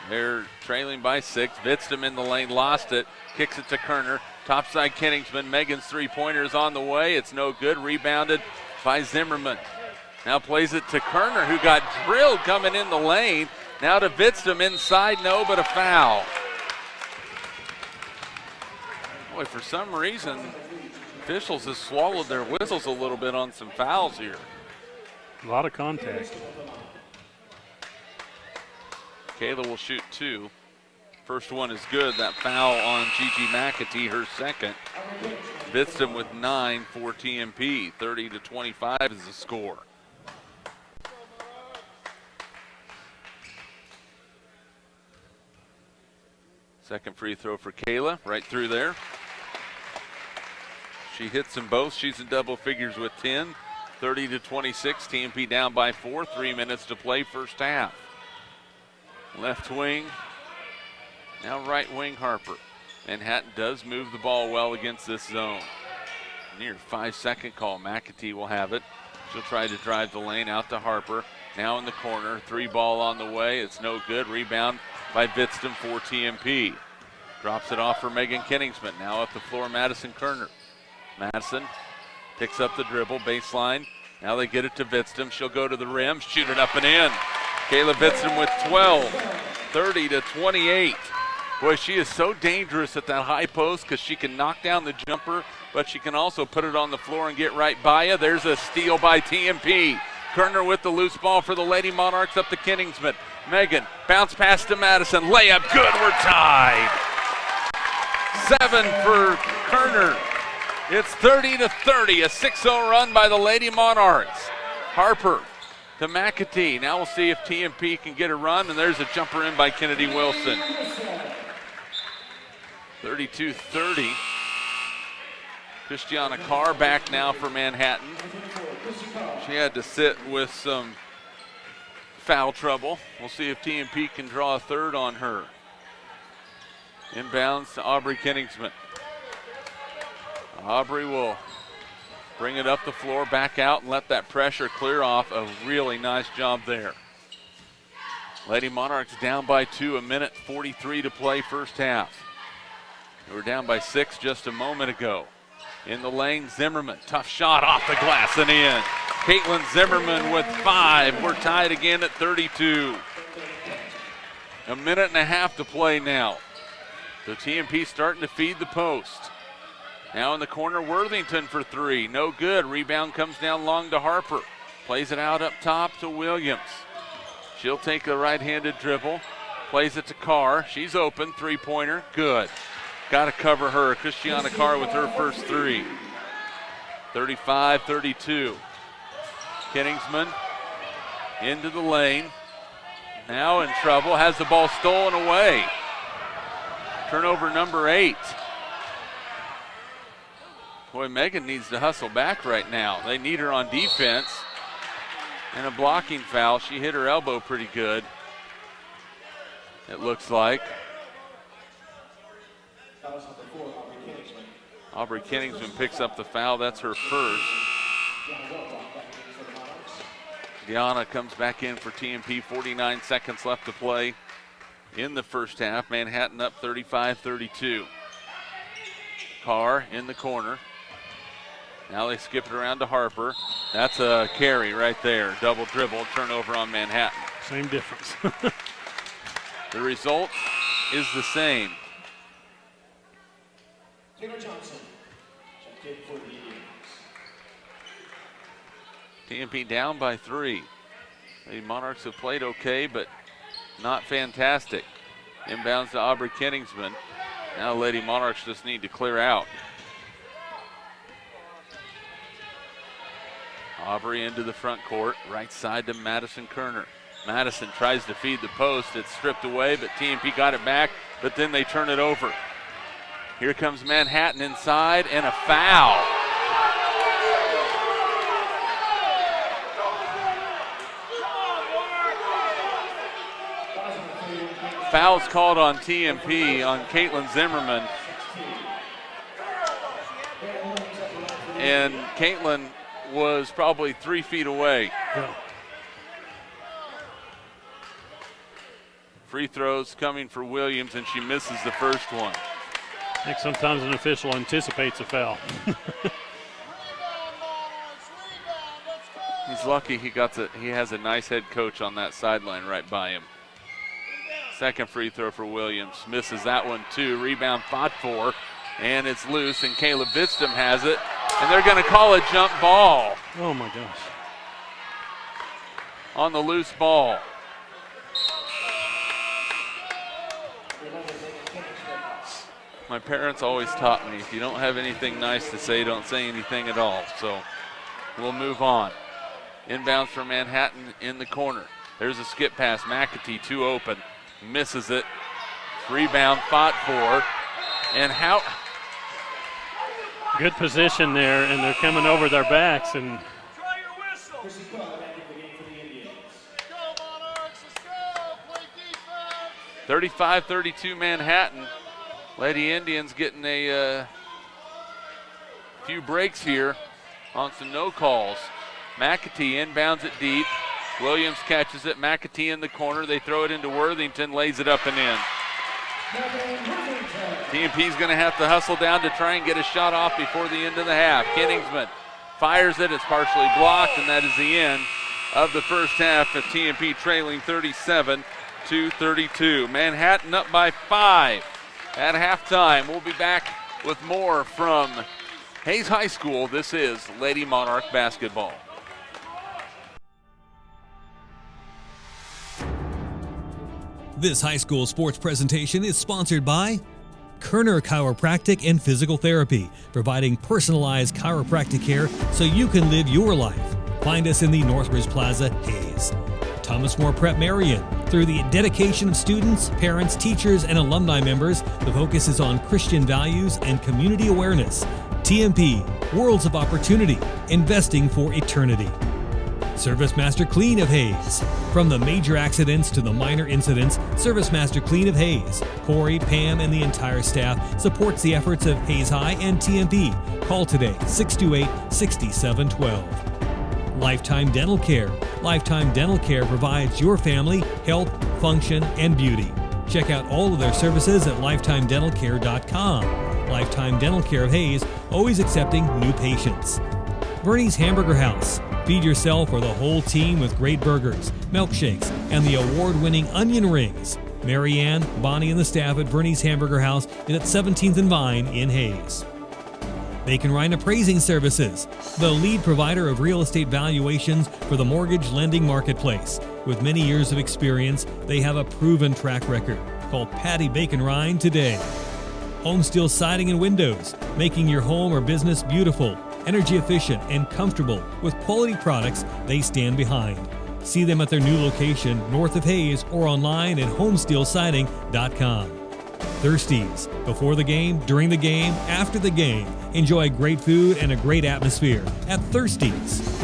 They're trailing by 6. Vidstam in the lane, lost it, kicks it to Kerner. Topside Kenningsman. Megan's three-pointer is on the way. It's no good. Rebounded by Zimmerman. Now plays it to Kerner, who got drilled coming in the lane. Now to Vidstam inside, no, but a foul. Boy, for some reason, officials have swallowed their whistles a little bit on some fouls here. A lot of contact. Kayla will shoot 2. First one is good. That foul on Gigi McAtee, her second. Vidstam with 9 for TMP. 30-25 is the score. Second free throw for Kayla, right through there. She hits them both. She's in double figures with 10. 30-26, TMP down by 4. 3 minutes to play, first half. Left wing, now right wing Harper. Manhattan does move the ball well against this zone. Near 5-second call, McAtee will have it. She'll try to drive the lane out to Harper. Now in the corner, 3 ball on the way. It's no good. Rebound by Vidstam for TMP. Drops it off for Megan Kenningsman. Now up the floor, Madison Kerner. Madison picks up the dribble, baseline. Now they get it to Vidstam. She'll go to the rim, shoot it up and in. Kayla Vidstam with 12, 30-28. Boy, she is so dangerous at that high post because she can knock down the jumper, but she can also put it on the floor and get right by you. There's a steal by TMP. Kerner with the loose ball for the Lady Monarchs up to Kenningsman. Megan, bounce pass to Madison. Layup, good, we're tied. 7 for Kerner. It's 30-30, a 6-0 run by the Lady Monarchs. Harper to McAtee. Now we'll see if TMP can get a run, and there's a jumper in by Kennedy Wilson. 32-30. Christiana Carr back now for Manhattan. She had to sit with some foul trouble. We'll see if TMP can draw a third on her. Inbounds to Aubrey Kenningsman. Aubrey will bring it up the floor, back out, and let that pressure clear off. A really nice job there. Lady Monarchs down by 2, a minute 43 to play first half. They were down by 6 just a moment ago. In the lane, Zimmerman, tough shot off the glass and in. Caitlin Zimmerman with 5. We're tied again at 32. A minute and a half to play now. So TMP starting to feed the post. Now in the corner, Worthington for 3. No good. Rebound comes down long to Harper. Plays it out up top to Williams. She'll take a right-handed dribble. Plays it to Carr. She's open. Three-pointer. Good. Got to cover her. Christiana Carr with her first 3. 35-32. Kenningsman into the lane. Now in trouble, has the ball stolen away. Turnover number 8. Boy, Megan needs to hustle back right now. They need her on defense. And a blocking foul. She hit her elbow pretty good, it looks like. Aubrey Kenningsman picks up the foul. That's her first. Gianna comes back in for TMP. 49 seconds left to play in the first half. Manhattan up 35-32. Carr in the corner. Now they skip it around to Harper. That's a carry right there. Double dribble, turnover on Manhattan. Same difference. The result is the same. Taylor Johnson, checked in for the Indians. TMP down by 3. The Monarchs have played okay, but not fantastic. Inbounds to Aubrey Kenningsman. Now Lady Monarchs just need to clear out. Aubrey into the front court, right side to Madison Kerner. Madison tries to feed the post. It's stripped away, but TMP got it back, but then they turn it over. Here comes Manhattan inside, and a foul. Foul's called on TMP on Caitlin Zimmerman. And Caitlin was probably 3 feet away. Yeah. Free throws coming for Williams, and she misses the first one. I think sometimes an official anticipates a foul. He's lucky he has a nice head coach on that sideline right by him. Second free throw for Williams. Misses that one too. Rebound fought for, and it's loose, and Kayla Bitstam has it. And they're going to call a jump ball Oh my gosh. on the loose ball. My parents always taught me, if you don't have anything nice to say, don't say anything at all. So we'll move on. Inbounds for Manhattan in the corner. There's a skip pass. McAtee, 2 open. Misses it. Rebound fought for. And how... Good position there, and they're coming over their backs. And Chrissy Cook back in the game for the Indians. 35-32 Manhattan. Lady Indians getting a few breaks here on some no calls. McAtee inbounds it deep. Williams catches it. McAtee in the corner. They throw it into Worthington, lays it up and in. TMP's going to have to hustle down to try and get a shot off before the end of the half. Kenningsman fires it. It's partially blocked, and that is the end of the first half of TMP trailing 37-32. Manhattan up by 5 at halftime. We'll be back with more from Hayes High School. This is Lady Monarch basketball. This high school sports presentation is sponsored by Kerner Chiropractic and Physical Therapy, providing personalized chiropractic care so you can live your life. Find us in the Northridge Plaza, Hayes. Thomas More Prep Marion. Through the dedication of students, parents, teachers, and alumni members, the focus is on Christian values and community awareness. TMP, Worlds of Opportunity, investing for eternity. Service Master Clean of Hayes. From the major accidents to the minor incidents, Service Master Clean of Hayes, Corey, Pam, and the entire staff supports the efforts of Hayes High and TMP. Call today, 628-6712. Lifetime Dental Care. Lifetime Dental Care provides your family health, function, and beauty. Check out all of their services at lifetimedentalcare.com. Lifetime Dental Care of Hayes, always accepting new patients. Bernie's Hamburger House. Feed yourself or the whole team with great burgers, milkshakes, and the award-winning onion rings. Marianne, Bonnie, and the staff at Bernie's Hamburger House is at 17th and Vine in Hayes. Bacon Rhine Appraising Services, the lead provider of real estate valuations for the mortgage lending marketplace. With many years of experience, they have a proven track record. Call Patty Bacon Rhine today. Home Steel Siding and Windows, making your home or business beautiful, energy efficient, and comfortable with quality products they stand behind. See them at their new location north of Hayes or online at homesteelsiding.com. Thirsties. Before the game, during the game, after the game. Enjoy great food and a great atmosphere at Thirsties.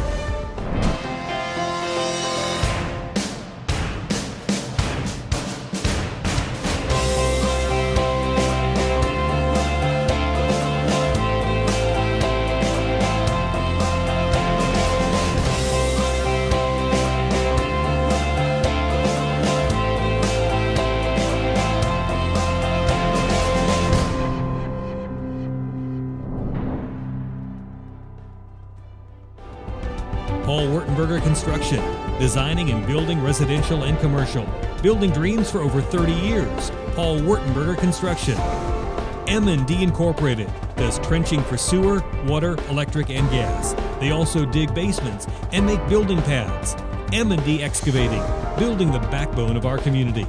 Paul Wurtenberger Construction, designing and building residential and commercial. Building dreams for over 30 years. Paul Wurtenberger Construction. M&D Incorporated does trenching for sewer, water, electric, and gas. They also dig basements and make building pads. M&D Excavating, building the backbone of our community.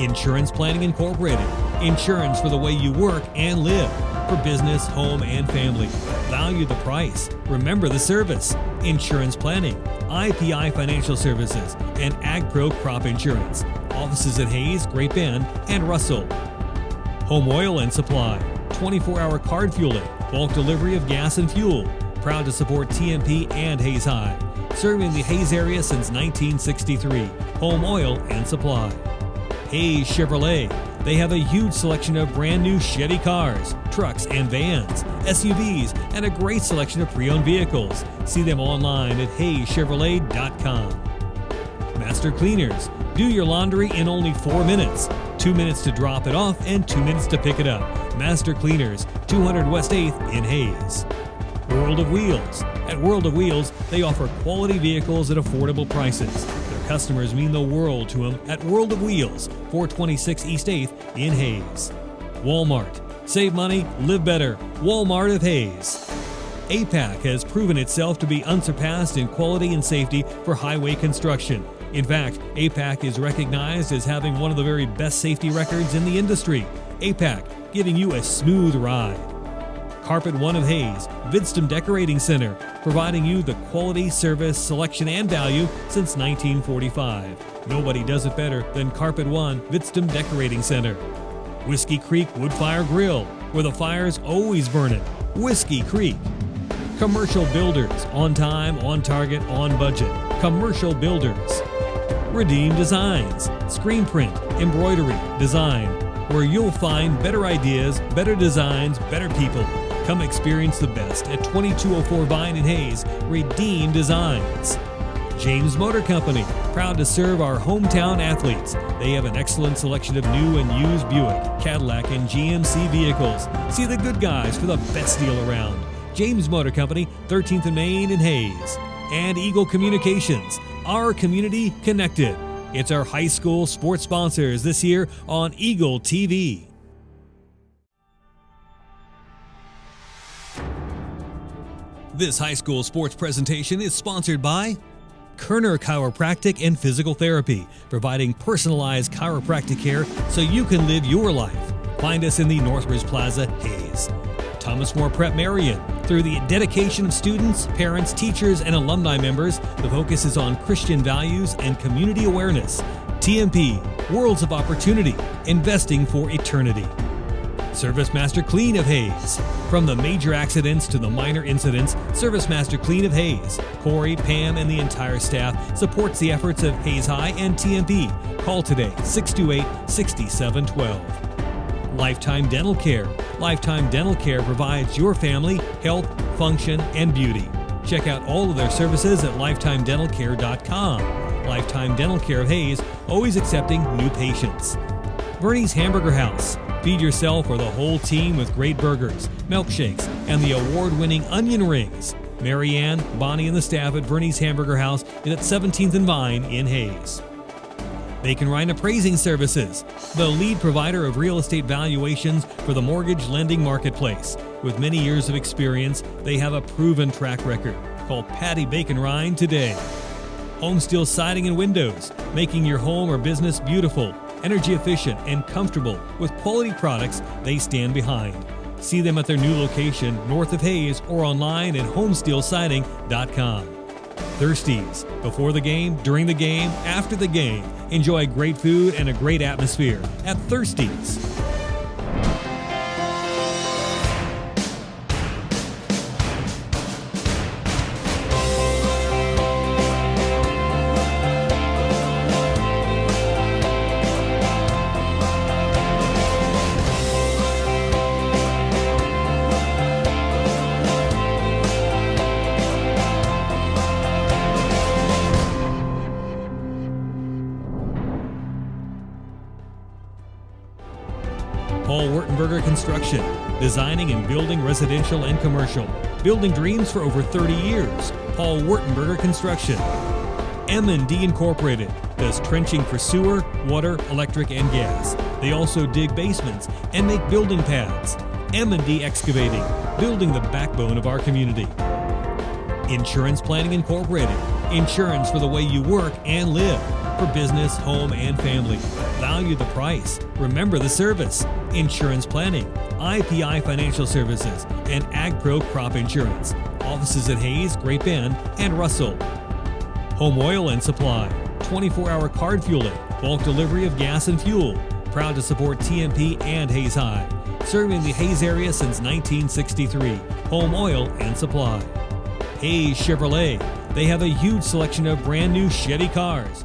Insurance Planning Incorporated, insurance for the way you work and live, for business, home, and family. Value the price. Remember the service. Insurance Planning, IPI Financial Services, and AgPro Crop Insurance. Offices at Hayes, Great Bend, and Russell. Home Oil and Supply, 24-hour card fueling, bulk delivery of gas and fuel. Proud to support TMP and Hayes High. Serving the Hayes area since 1963. Home Oil and Supply. Hayes Chevrolet. They have a huge selection of brand new Chevy cars, trucks and vans, SUVs, and a great selection of pre-owned vehicles. See them online at hayschevrolet.com. Master Cleaners. Do your laundry in only 4 minutes. 2 minutes to drop it off and 2 minutes to pick it up. Master Cleaners, 200 West 8th in Hayes. World of Wheels. At World of Wheels, they offer quality vehicles at affordable prices. Their customers mean the world to them at World of Wheels, 426 East 8th in Hayes. Walmart. Save money, live better. Walmart of Hayes. APAC has proven itself to be unsurpassed in quality and safety for highway construction. In fact, APAC is recognized as having one of the very best safety records in the industry. APAC, giving you a smooth ride. Carpet One of Hayes, Vidstem Decorating Center, providing you the quality, service, selection, and value since 1945. Nobody does it better than Carpet One, Vidstem Decorating Center. Whiskey Creek Woodfire Grill, where the fire's always burning. Whiskey Creek. Commercial Builders, on time, on target, on budget. Commercial Builders. Redeem Designs, screen print, embroidery, design, where you'll find better ideas, better designs, better people. Come experience the best at 2204 Vine in Hayes. Redeem Designs. James Motor Company, proud to serve our hometown athletes. They have an excellent selection of new and used Buick, Cadillac, and GMC vehicles. See the good guys for the best deal around. James Motor Company, 13th and Main in Hayes. And Eagle Communications, our community connected. It's our high school sports sponsors this year on Eagle TV. This high school sports presentation is sponsored by Kerner Chiropractic and Physical Therapy, providing personalized chiropractic care so you can live your life. Find us in the Northridge Plaza, Hayes. Thomas More Prep Marion. Through the dedication of students, parents, teachers, and alumni members, the focus is on Christian values and community awareness. TMP, Worlds of Opportunity, investing for eternity. Service Master Clean of Hayes. From the major accidents to the minor incidents, Service Master Clean of Hayes. Corey, Pam, and the entire staff supports the efforts of Hayes High and TMP. Call today, 628-6712. Lifetime Dental Care. Lifetime Dental Care provides your family health, function, and beauty. Check out all of their services at lifetimedentalcare.com. Lifetime Dental Care of Hayes, always accepting new patients. Bernie's Hamburger House. Feed yourself or the whole team with great burgers, milkshakes, and the award-winning onion rings. Marianne, Bonnie, and the staff at Bernie's Hamburger House is at 17th and Vine in Hayes. Bacon Rhine Appraising Services, the lead provider of real estate valuations for the mortgage lending marketplace. With many years of experience, they have a proven track record. Call Patty Bacon Rhine today. Home Steel Siding and Windows, making your home or business beautiful, energy efficient, and comfortable with quality products they stand behind. See them at their new location north of Hayes or online at homesteelsiding.com. Thirsties. Before the game, during the game, after the game. Enjoy great food and a great atmosphere at Thirsties. Paul Wurtenberger Construction, designing and building residential and commercial. Building dreams for over 30 years. Paul Wurtenberger Construction. M&D Incorporated, does trenching for sewer, water, electric, and gas. They also dig basements and make building pads. M&D Excavating, building the backbone of our community. Insurance Planning Incorporated, insurance for the way you work and live. For business, home, and family. Value the price. Remember the service. Insurance planning, IPI Financial Services, and AgPro Crop Insurance. Offices at Hayes, Great Bend, and Russell. Home Oil and Supply, 24-hour card fueling, bulk delivery of gas and fuel. Proud to support TMP and Hayes High. Serving the Hayes area since 1963. Home Oil and Supply. Hayes Chevrolet, they have a huge selection of brand new Chevy cars.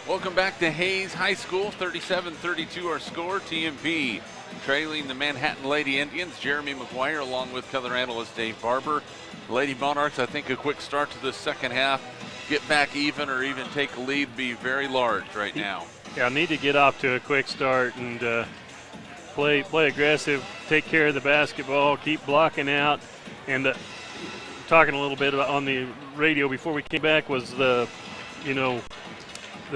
Welcome back to Hayes High School. 37-32 our score. TMP trailing the Manhattan Lady Indians. Jeremy McGuire along with color analyst Dave Barber. Lady Monarchs, I think a quick start to the second half. Get back even or even take a lead, be very large right now. Yeah, need to get off to a quick start and play aggressive, take care of the basketball, keep blocking out. And talking a little bit on the radio before we came back was the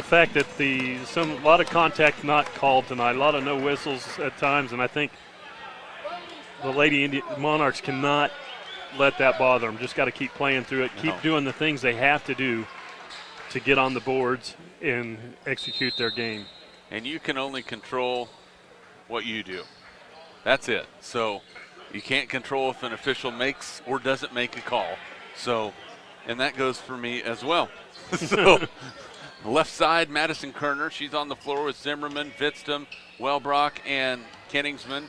fact that a lot of contact not called tonight, a lot of no whistles at times, and I think the Lady Monarchs cannot let that bother them. Just got to keep playing through it, keep doing the things they have to do to get on the boards and execute their game. And you can only control what you do. That's it. So you can't control if an official makes or doesn't make a call. So, and that goes for me as well. So. Left side, Madison Kerner. She's on the floor with Zimmerman, Vitztum, Wellbrock, and Kenningsman.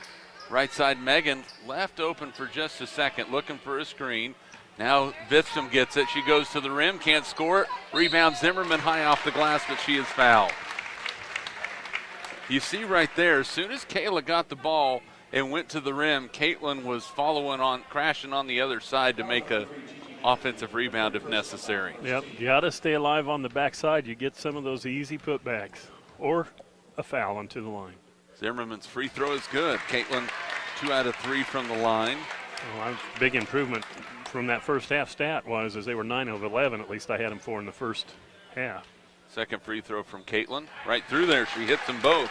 Right side, Megan, left open for just a second, looking for a screen. Now Vitztum gets it. She goes to the rim, can't score it. Rebound, Zimmerman high off the glass, but she is fouled. You see right there, as soon as Kayla got the ball and went to the rim, Caitlin was crashing on the other side to make a offensive rebound if necessary. Yep, you got to stay alive on the backside. You get some of those easy putbacks or a foul into the line. Zimmerman's free throw is good. Caitlin 2 out of 3 from the line. Well, big improvement from that first half stat was as they were 9 of 11. At least I had them 4 in the first half. Second free throw from Caitlin. Right through there. She hits them both.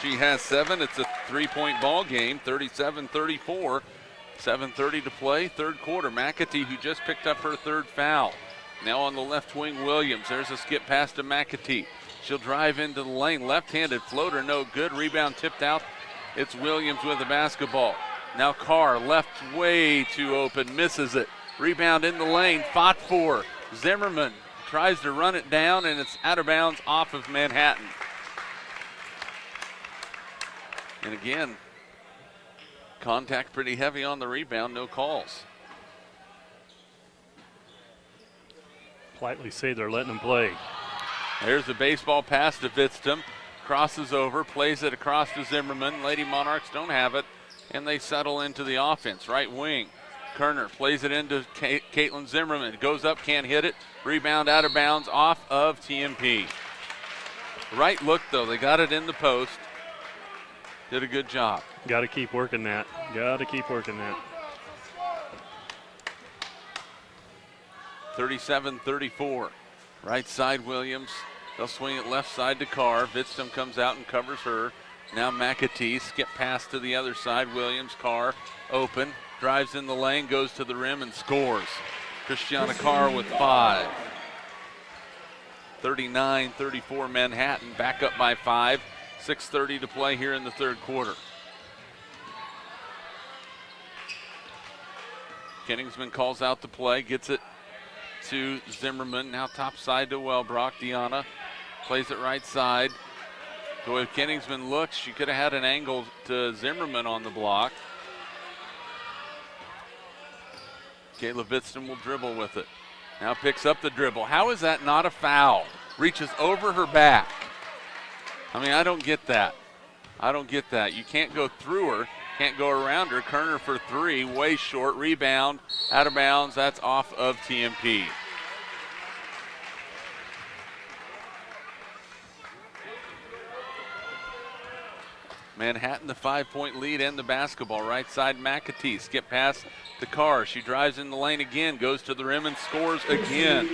She has 7. It's a 3-point ball game, 37-34. 7:30 to play, third quarter. McAtee, who just picked up her third foul. Now on the left wing, Williams. There's a skip pass to McAtee. She'll drive into the lane. Left-handed floater, no good. Rebound tipped out. It's Williams with the basketball. Now Carr, left way too open, misses it. Rebound in the lane, fought for. Zimmerman tries to run it down, and it's out of bounds off of Manhattan. And again, contact pretty heavy on the rebound, no calls. Politely say they're letting them play. There's the baseball pass to Vidstum. Crosses over, plays it across to Zimmerman. Lady Monarchs don't have it, and they settle into the offense. Right wing, Kerner plays it into Caitlin Zimmerman. Goes up, can't hit it. Rebound out of bounds off of TMP. Right look, though. They got it in the post. Did a good job. Got to keep working that. Got to keep working that. 37-34. Right side, Williams. They'll swing it left side to Carr. Vidstum comes out and covers her. Now McAtee, skip pass to the other side. Williams, Carr, open. Drives in the lane, goes to the rim and scores. Christiana Carr with 5. 39-34 Manhattan, back up by 5. 6:30 to play here in the third quarter. Kenningsman calls out the play, gets it to Zimmerman. Now top side to Wellbrock. Deanna plays it right side. The way Kenningsman looks, she could have had an angle to Zimmerman on the block. Kayla Vidstum will dribble with it. Now picks up the dribble. How is that not a foul? Reaches over her back. I mean, I don't get that. I don't get that. You can't go through her, can't go around her. Kerner for 3, way short. Rebound, out of bounds. That's off of TMP. Manhattan the 5-point lead and the basketball. Right side, McAtee. Skip pass to Carr. She drives in the lane again, goes to the rim and scores again.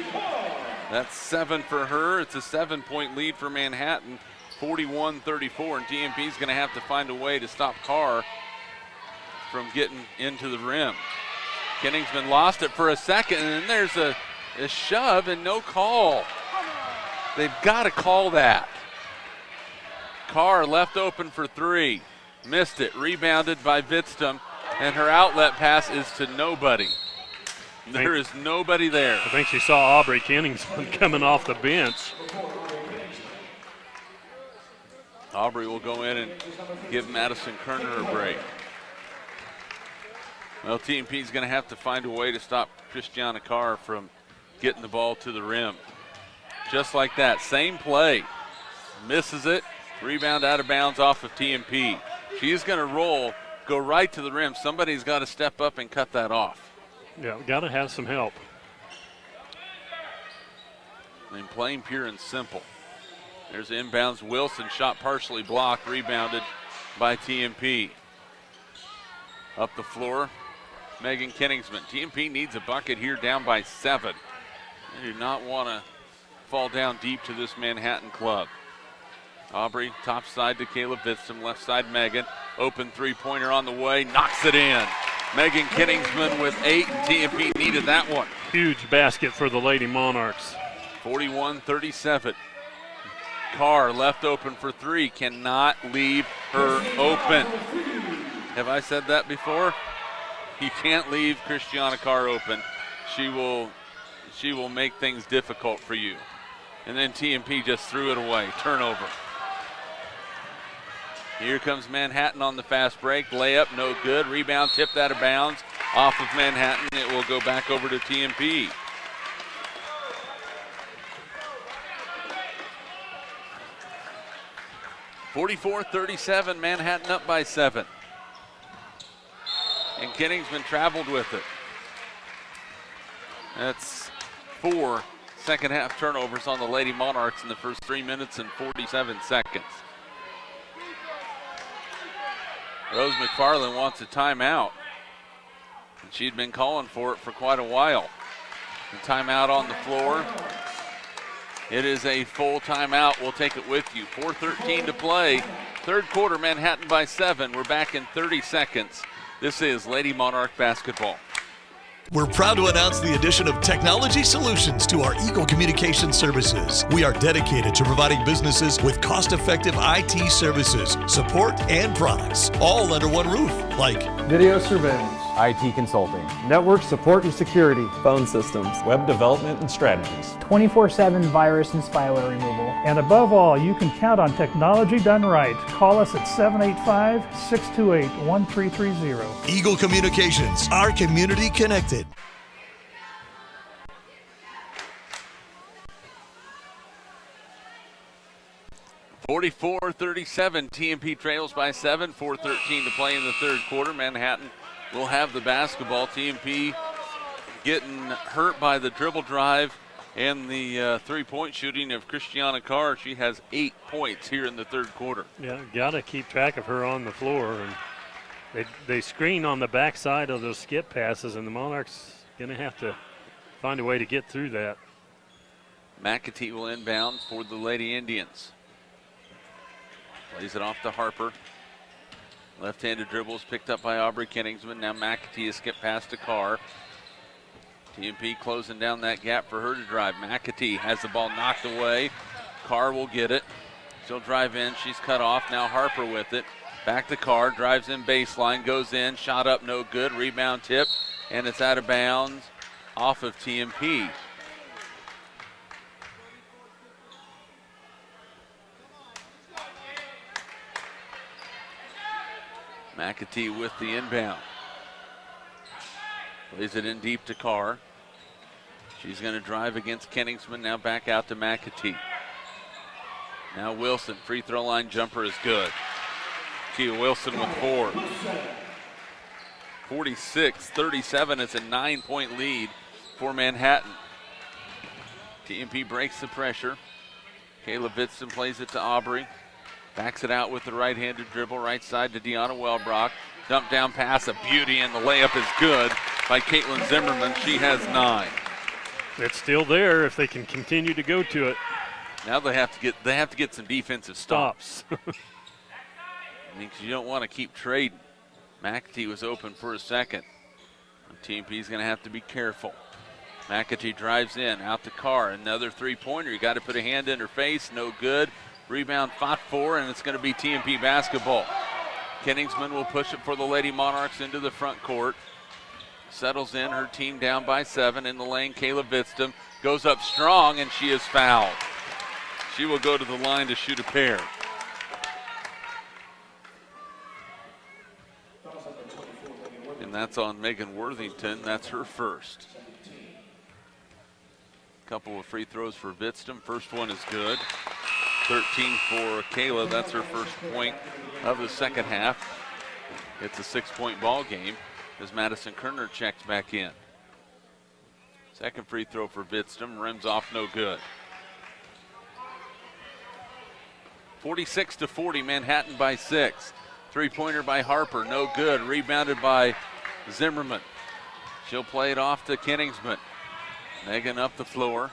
That's 7 for her. It's a 7-point lead for Manhattan, 41-34, and TMP is going to have to find a way to stop Carr from getting into the rim. Kenningsman lost it for a second, and then there's a shove and no call. They've got to call that. Carr left open for 3. Missed it. Rebounded by Vidstum, and her outlet pass is to nobody. There is nobody there. I think she saw Aubrey Kenningsman coming off the bench. Aubrey will go in and give Madison Kerner a break. Well, TMP is going to have to find a way to stop Christiana Carr from getting the ball to the rim. Just like that, same play. Misses it. Rebound out of bounds off of TMP. She's going to roll, go right to the rim. Somebody's got to step up and cut that off. Yeah, got to have some help. I mean, plain, pure, and simple. There's the inbounds. Wilson shot partially blocked, rebounded by TMP. Up the floor, Megan Kenningsman. TMP needs a bucket here, down by 7. They do not want to fall down deep to this Manhattan club. Aubrey, top side to Kayla Vidstum, left side Megan. Open three-pointer on the way, knocks it in. Megan Kenningsman with 8, and TMP needed that one. Huge basket for the Lady Monarchs. 41-37. Carr left open for 3, cannot leave her open. Have I said that before? You can't leave Christiana Carr open. She will make things difficult for you. And then TMP just threw it away. Turnover. Here comes Manhattan on the fast break. Layup, no good. Rebound tipped out of bounds off of Manhattan. It will go back over to TMP. (44-37), Manhattan up by 7. And Kenningsman traveled with it. That's 4 second half turnovers on the Lady Monarchs in the first 3 minutes and 47 seconds. Rose McFarland wants a timeout. And she'd been calling for it for quite a while. The timeout on the floor. It is a full timeout. We'll take it with you. 4:13 to play. Third quarter, Manhattan by 7. We're back in 30 seconds. This is Lady Monarch basketball. We're proud to announce the addition of technology solutions to our Eagle Communication services. We are dedicated to providing businesses with cost-effective IT services, support, and products, all under one roof, like video surveillance, IT consulting, network support and security, phone systems, web development and strategies, 24/7 virus and spyware removal. And above all, you can count on technology done right. Call us at 785-628-1330. Eagle Communications, our community connected. (44-37), TMP trails by 7, 4:13 to play in the third quarter. Manhattan will have the basketball. TMP getting hurt by the dribble drive and the three-point shooting of Christiana Carr. She has 8 points here in the third quarter. Yeah, got to keep track of her on the floor. And they screen on the backside of those skip passes, and the Monarchs going to have to find a way to get through that. McAtee will inbound for the Lady Indians. Plays it off to Harper. Left-handed dribble is picked up by Aubrey Kenningsman. Now McAtee has skipped past to Carr. TMP closing down that gap for her to drive. McAtee has the ball knocked away. Carr will get it. She'll drive in. She's cut off. Now Harper with it. Back to Carr. Drives in baseline. Goes in. Shot up. No good. Rebound tip. And it's out of bounds off of TMP. McAtee with the inbound. Plays it in deep to Carr. She's going to drive against Kenningsman. Now back out to McAtee. Now Wilson. Free throw line jumper is good. Tia Wilson with 4. 46-37. It's a 9-point lead for Manhattan. TMP breaks the pressure. Kayla Vitzton plays it to Aubrey. Backs it out with the right-handed dribble, right side to Deanna Wellbrock. Dump down pass, a beauty, and the layup is good by Caitlin Zimmerman. She has 9. It's still there if they can continue to go to it. Now they have to get some defensive stops. I mean, 'cause you don't want to keep trading. McAtee was open for a second. TMP's going to have to be careful. McAtee drives in, out to Carr. Another three-pointer. You got to put a hand in her face. No good. Rebound fought for, and it's going to be TMP basketball. Kenningsman will push it for the Lady Monarchs into the front court. Settles in, her team down by 7 in the lane. Kayla Vitzton goes up strong, and she is fouled. She will go to the line to shoot a pair. And that's on Megan Worthington. That's her first. Couple of free throws for Vitzton. First one is good. 13 for Kayla. That's her first point of the second half. It's a 6-point ball game as Madison Kerner checks back in. Second free throw for Vitzton. Rims off, no good. 46-40, Manhattan by 6. Three-pointer by Harper, no good. Rebounded by Zimmerman. She'll play it off to Kenningsman. Megan up the floor.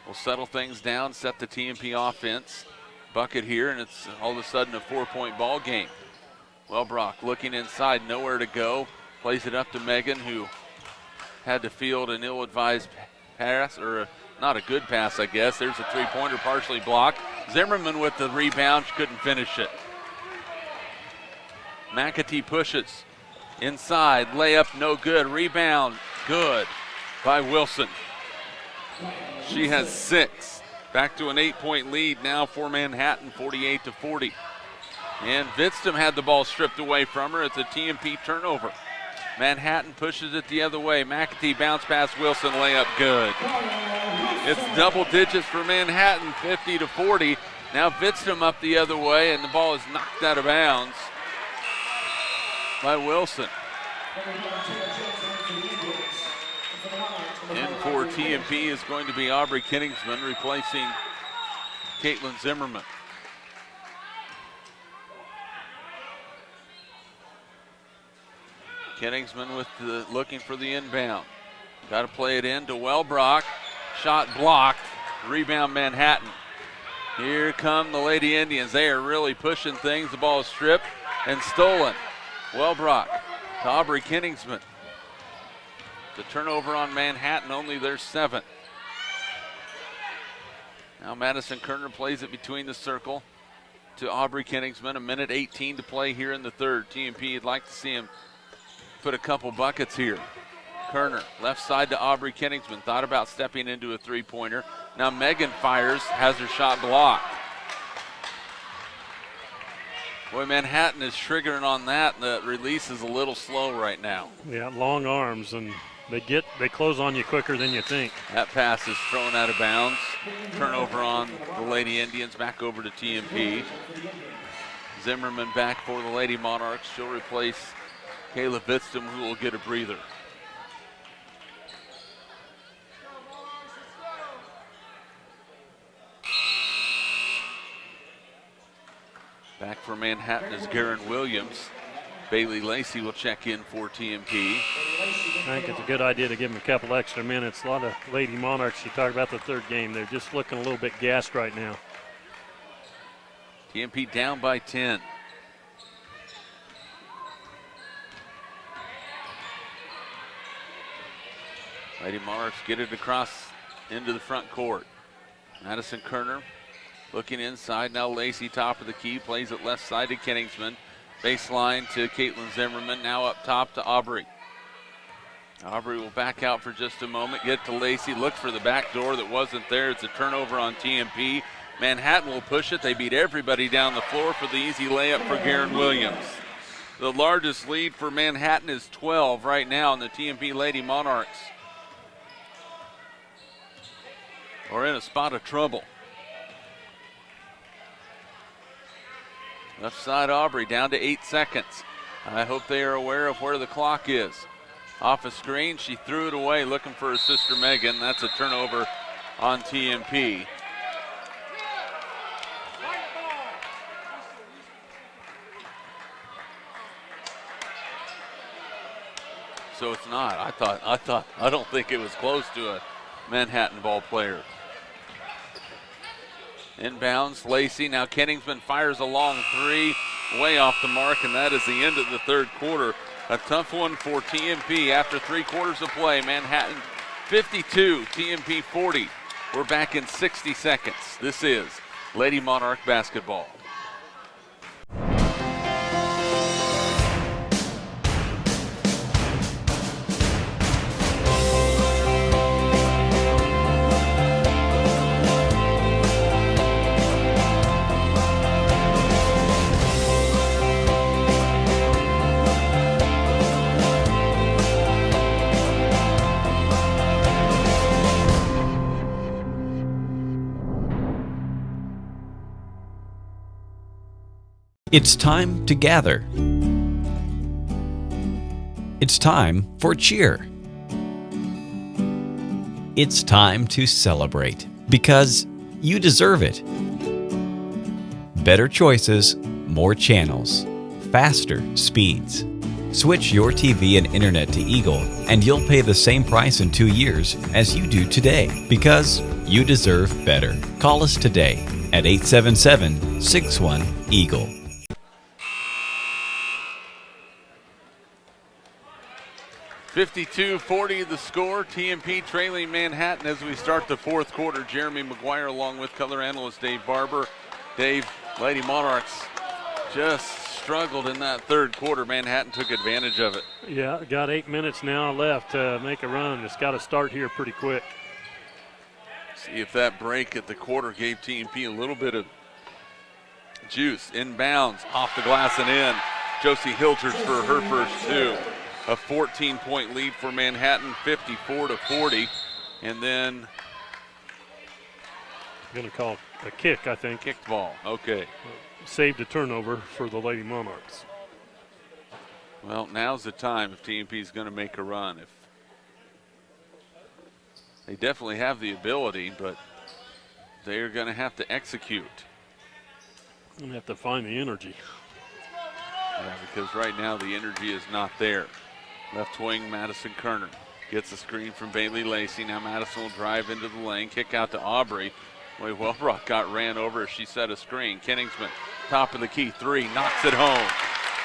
Will settle things down, set the TMP offense. Bucket here, and it's all of a sudden a 4-point ball game. Wellbrock looking inside, nowhere to go. Plays it up to Megan, who had to field an ill-advised pass, or not a good pass, I guess. There's a three-pointer partially blocked. Zimmerman with the rebound, she couldn't finish it. McAtee pushes inside, layup no good. Rebound good by Wilson. She has 6. Back to an 8-point lead now for Manhattan, 48-40. And Vitzton had the ball stripped away from her. It's a TMP turnover. Manhattan pushes it the other way. McAtee bounce pass Wilson, layup good. It's double digits for Manhattan, 50-40. Now Vitzton up the other way, and the ball is knocked out of bounds by Wilson. In for TMP is going to be Aubrey Kenningsman, replacing Caitlin Zimmerman. Kenningsman with the looking for the inbound. Got to play it in to Wellbrock. Shot blocked. Rebound Manhattan. Here come the Lady Indians. They are really pushing things. The ball is stripped and stolen. Wellbrock to Aubrey Kenningsman. The turnover on Manhattan, only their 7th. Now Madison Kerner plays it between the circle to Aubrey Kenningsman. 1:18 to play here in the third. TMP would like to see him put a couple buckets here. Kerner, left side to Aubrey Kenningsman. Thought about stepping into a three-pointer. Now Megan fires, has her shot blocked. Boy, Manhattan is triggering on that, and the release is a little slow right now. Yeah, long arms, and they close on you quicker than you think. That pass is thrown out of bounds. Turnover on the Lady Indians, back over to TMP. Zimmerman back for the Lady Monarchs. She'll replace Kayla Bitstum, who will get a breather. Back for Manhattan is Garen Williams. Bailey Lacey will check in for TMP. I think it's a good idea to give them a couple extra minutes. A lot of Lady Monarchs, you talk about the third game, they're just looking a little bit gassed right now. TMP down by 10. Lady Monarchs get it across into the front court. Madison Kerner looking inside. Now Lacey, top of the key, plays it left side to Kenningsman. Baseline to Caitlin Zimmerman. Now up top to Aubrey. Aubrey will back out for just a moment. Get to Lacey. Look for the back door that wasn't there. It's a turnover on TMP. Manhattan will push it. They beat everybody down the floor for the easy layup for Garen Williams. The largest lead for Manhattan is 12 right now in the TMP Lady Monarchs. We're in a spot of trouble. Left side Aubrey down to 8 seconds. I hope they are aware of where the clock is. Off a screen, she threw it away looking for her sister Megan. That's a turnover on TMP. So it's not. I don't think it was close to a Manhattan ball player. Inbounds, Lacey. Now Kenningsman fires a long three, way off the mark, and that is the end of the third quarter. A tough one for TMP after 3 quarters of play. Manhattan 52, TMP 40. We're back in 60 seconds. This is Lady Monarch basketball. It's time to gather. It's time for cheer. It's time to celebrate because you deserve it. Better choices, more channels, faster speeds. Switch your TV and internet to Eagle and you'll pay the same price in 2 years as you do today because you deserve better. Call us today at 877-61-EAGLE. 52-40 the score. TMP trailing Manhattan as we start the fourth quarter. Jeremy McGuire along with color analyst Dave Barber. Dave, Lady Monarchs just struggled in that third quarter. Manhattan took advantage of it. Yeah, got 8 minutes now left to make a run. It's got to start here pretty quick. See if that break at the quarter gave TMP a little bit of juice. Inbounds, off the glass and in. Josie Hilters for her first 2. A 14-point lead for Manhattan, 54-40. And then going to call a kick, I think. Kicked ball, okay. Saved a turnover for the Lady Monarchs. Well, now's the time if TMP is going to make a run. If they definitely have the ability, but they are going to have to execute. Going to have to find the energy. Yeah, because right now the energy is not there. Left wing, Madison Kerner gets a screen from Bailey Lacey. Now Madison will drive into the lane, kick out to Aubrey. Boy, Wellbrock got ran over as she set a screen. Kenningsman, top of the key, 3, knocks it home.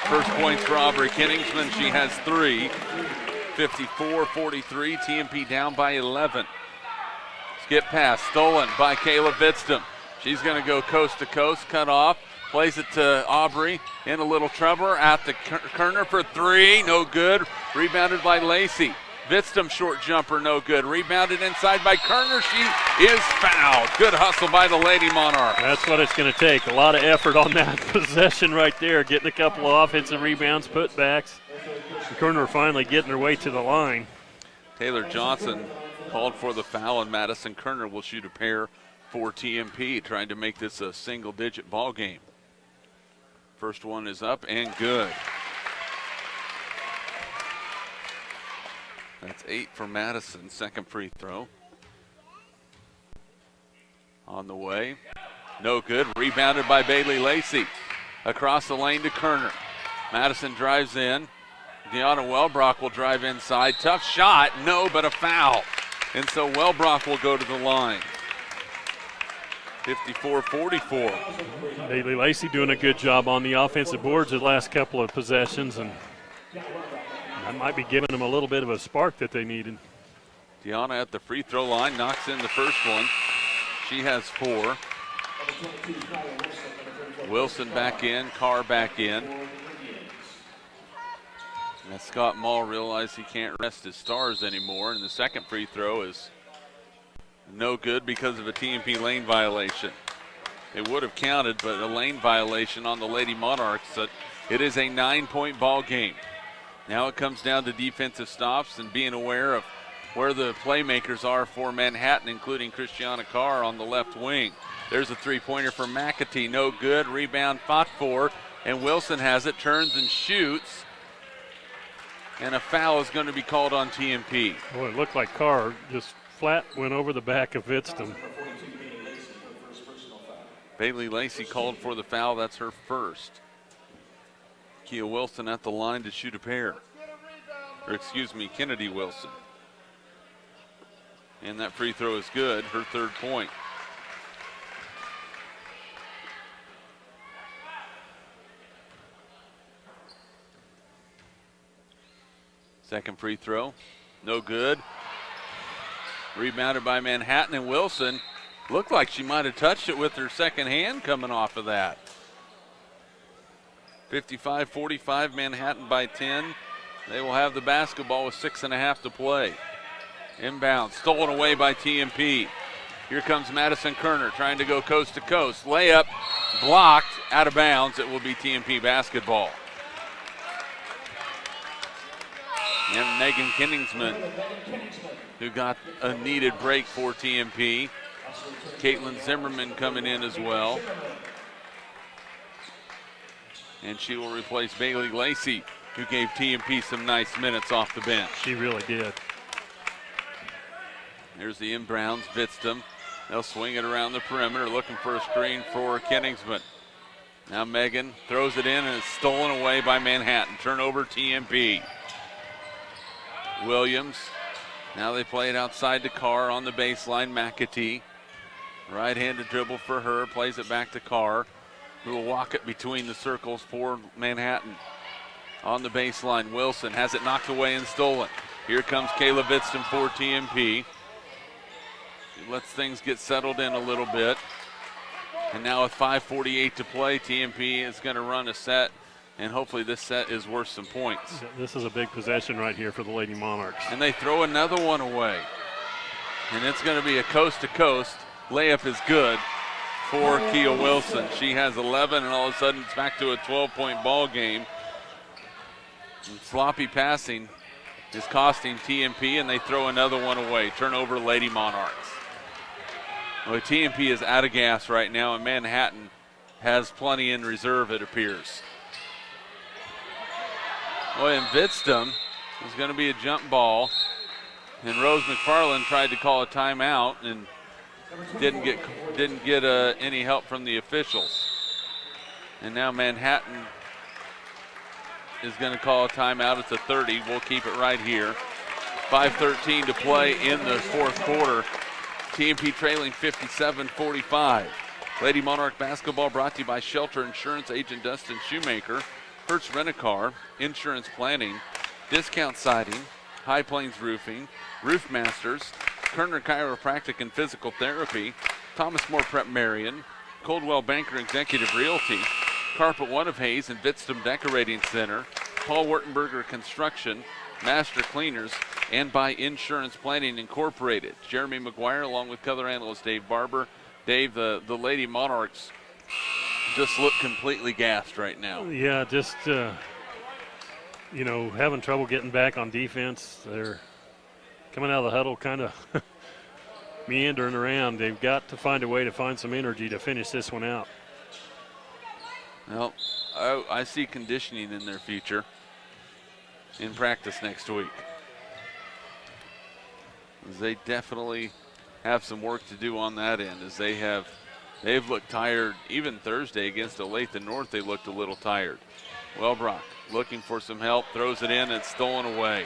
First points for Aubrey Kenningsman. She has 3. 54-43. TMP down by 11. Skip pass stolen by Kayla Vidstam. She's going to go coast to coast, cut off, plays it to Aubrey in a little trouble at the Kerner for 3. No good. Rebounded by Lacey. Vidstam short jumper, no good. Rebounded inside by Kerner. She is fouled. Good hustle by the Lady Monarchs. That's what it's going to take. A lot of effort on that possession right there. Getting a couple of offensive rebounds, putbacks. Kerner finally getting her way to the line. Taylor Johnson called for the foul, and Madison Kerner will shoot a pair for TMP, trying to make this a single-digit ball game. First one is up and good. That's 8 for Madison. Second free throw. On the way. No good. Rebounded by Bailey Lacey. Across the lane to Kerner. Madison drives in. Deanna Wellbrock will drive inside. Tough shot. No, but a foul. And so Wellbrock will go to the line. 54-44. Bailey Lacey doing a good job on the offensive boards the last couple of possessions, and that might be giving them a little bit of a spark that they needed. Deanna at the free throw line knocks in the first one. She has 4. Wilson back in, Carr back in. And Scott Mall realized he can't rest his stars anymore, and the second free throw is no good because of a TMP lane violation. It would have counted, but a lane violation on the Lady Monarchs. It is a 9-point ball game. Now it comes down to defensive stops and being aware of where the playmakers are for Manhattan, including Christiana Carr on the left wing. There's a three-pointer for McAtee, no good. Rebound fought for, and Wilson has it, turns and shoots. And a foul is going to be called on TMP. Boy, it looked like Carr just flat went over the back of Vidstam. Bailey Lacey called for the foul. That's her first. Kia Wilson at the line to shoot a pair. Or excuse me, Kennedy Wilson. And that free throw is good, her third point. Second free throw, no good. Rebounded by Manhattan, and Wilson looked like she might have touched it with her second hand coming off of that. 55-45, Manhattan by 10. They will have the basketball with 6.5 to play. Inbound, stolen away by TMP. Here comes Madison Kerner trying to go coast to coast. Layup blocked, out of bounds. It will be TMP basketball. And Megan Kenningsman, who got a needed break for TMP. Caitlin Zimmerman coming in as well. And she will replace Bailey Lacey, who gave TMP some nice minutes off the bench. She really did. There's the inbounds, Vidstam. They'll swing it around the perimeter, looking for a screen for Kenningsman. Now Megan throws it in, and it's stolen away by Manhattan. Turnover TMP. Williams. Now they play it outside to Carr on the baseline. McAtee. Right-handed dribble for her. Plays it back to Carr, who will walk it between the circles for Manhattan. On the baseline, Wilson has it knocked away and stolen. Here comes Kayla Vidstam for TMP. She lets things get settled in a little bit. And now with 5:48 to play, TMP is going to run a set, and hopefully this set is worth some points. This is a big possession right here for the Lady Monarchs. And they throw another one away. And it's going to be a coast-to-coast. Layup is good for Kia Wilson. She has 11, and all of a sudden it's back to a 12-point ball game. And sloppy passing is costing TMP, and they throw another one away. Turnover, Lady Monarchs. Well, TMP is out of gas right now, and Manhattan has plenty in reserve, it appears. Boy, and Vidstam is going to be a jump ball. And Rose McFarland tried to call a timeout and didn't get any help from the officials. And now Manhattan is going to call a timeout. It's a 30. We'll keep it right here. 5:13 to play in the fourth quarter. TMP trailing 57-45. Lady Monarch basketball brought to you by Shelter Insurance agent Dustin Shoemaker. Hertz Rent-A-Car, Insurance Planning, Discount Siding, High Plains Roofing, Roof Masters, Kerner Chiropractic and Physical Therapy, Thomas More Prep Marion, Coldwell Banker Executive Realty, Carpet One of Hayes and Vitstum Decorating Center, Paul Wurtenberger Construction, Master Cleaners, and by Insurance Planning Incorporated. Jeremy McGuire along with color analyst Dave Barber. Dave, the Lady Monarchs just look completely gassed right now. Yeah, just, having trouble getting back on defense. They're coming out of the huddle kind of meandering around. They've got to find a way to find some energy to finish this one out. Well, I see conditioning in their future in practice next week. They definitely have some work to do on that end, as they've looked tired. Even Thursday against Olathe North, they looked a little tired. Wellbrock looking for some help, throws it in, and stolen away.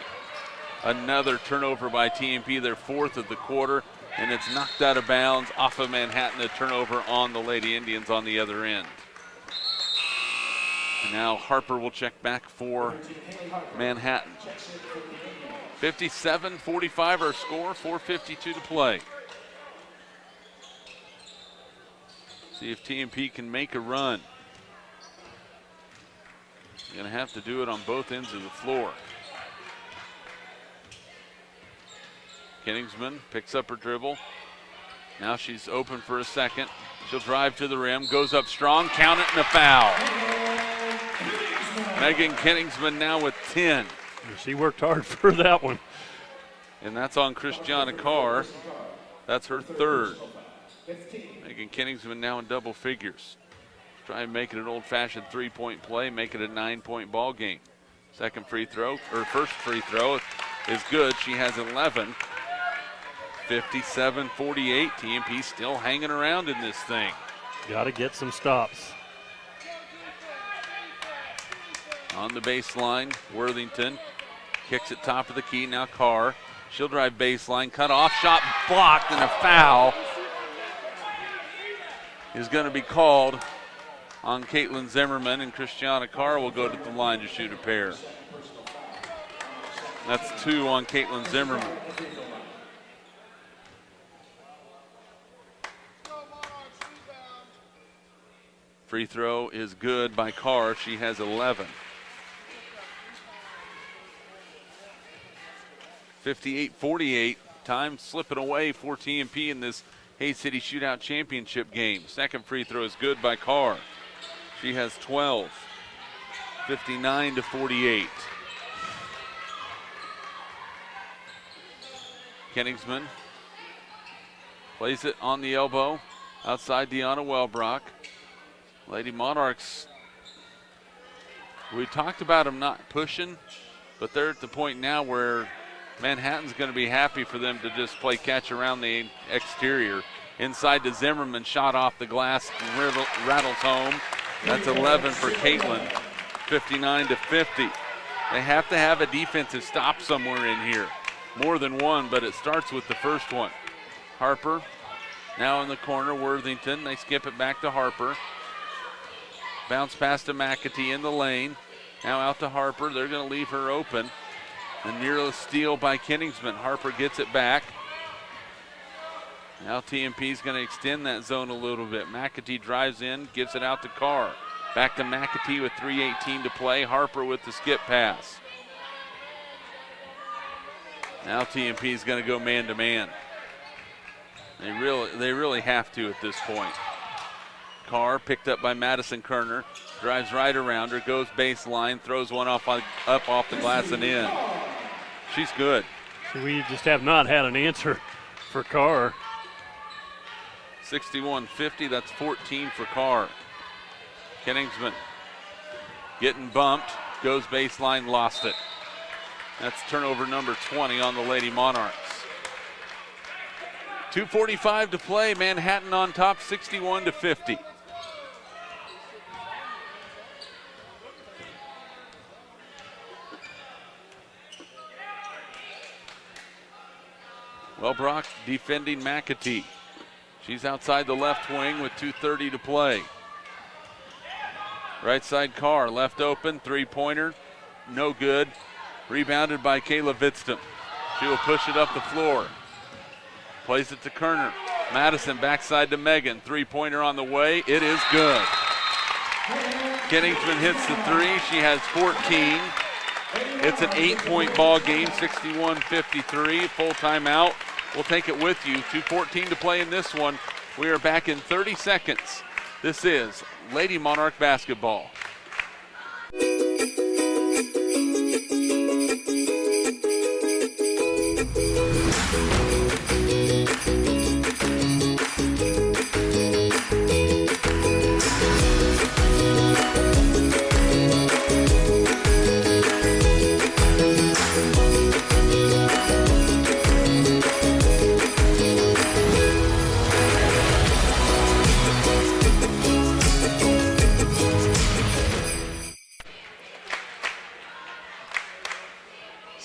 Another turnover by TMP, their fourth of the quarter, and it's knocked out of bounds off of Manhattan, a turnover on the Lady Indians on the other end. And now Harper will check back for Manhattan. 57-45 our score, 4:52 to play. See if TMP can make a run. You're going to have to do it on both ends of the floor. Kenningsman picks up her dribble. Now she's open for a second. She'll drive to the rim, goes up strong, count it, and a foul. Megan Kenningsman now with 10. She worked hard for that one. And that's on Christiana Carr. That's her third. Megan Kenningsman now in double figures. Try and make it an old-fashioned three-point play, make it a 9-point ball game. First free throw is good. She has 11. 57-48. TMP still hanging around in this thing. Got to get some stops. On the baseline, Worthington kicks it top of the key. Now Carr. She'll drive baseline, cut off, shot blocked, and a foul is going to be called on Caitlin Zimmerman, and Christiana Carr will go to the line to shoot a pair. That's 2 on Caitlin Zimmerman. Free throw is good by Carr. She has 11. 58-48. Time slipping away for TMP in this Hayes City Shootout Championship game. Second free throw is good by Carr. She has 12. 59-48. Kenningsman plays it on the elbow outside Deanna Wellbrock. Lady Monarchs, we talked about them not pushing, but they're at the point now where Manhattan's going to be happy for them to just play catch around the exterior. Inside to Zimmerman, shot off the glass, rattles home. That's 11 for Caitlin, 59-50. They have to have a defensive stop somewhere in here. More than one, but it starts with the first one. Harper now in the corner, Worthington. They skip it back to Harper. Bounce pass to McAtee in the lane. Now out to Harper. They're going to leave her open. A near steal by Kenningsman. Harper gets it back. Now TMP's going to extend that zone a little bit. McAtee drives in, gives it out to Carr. Back to McAtee with 3:18 to play. Harper with the skip pass. Now TMP's going to go man-to-man. They really have to at this point. Carr picked up by Madison Kerner. Drives right around her, goes baseline, throws one up off the glass and in. She's good. So we just have not had an answer for Carr. 61-50, that's 14 for Carr. Kenningsman getting bumped, goes baseline, lost it. That's turnover number 20 on the Lady Monarchs. 2:45 to play, Manhattan on top, 61-50. Wellbrock defending McAtee. She's outside the left wing with 2:30 to play. Right side Carr, left open, three-pointer, no good. Rebounded by Kayla Vidstam. She will push it up the floor. Plays it to Kerner. Madison backside to Megan. Three-pointer on the way. It is good. Kenningsman hits the three. She has 14. It's an 8-point ball game, 61-53. Full timeout. We'll take it with you. 2:14 to play in this one. We are back in 30 seconds. This is Lady Monarch basketball.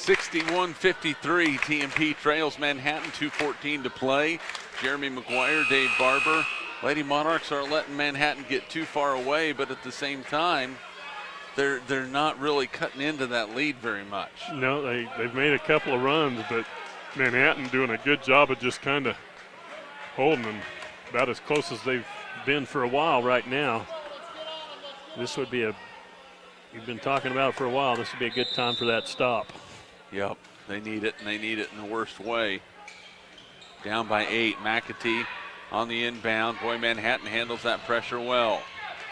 (61-53). TMP trails Manhattan. 2:14 to play. Jeremy McGuire, Dave Barber. Lady Monarchs are letting Manhattan get too far away, but at the same time, they're not really cutting into that lead very much. No, they've made a couple of runs, but Manhattan doing a good job of just kind of holding them about as close as they've been for a while right now. This would be you've been talking about it for a while. This would be a good time for that stop. Yep, they need it, and they need it in the worst way. Down by 8, McAtee on the inbound. Boy, Manhattan handles that pressure well.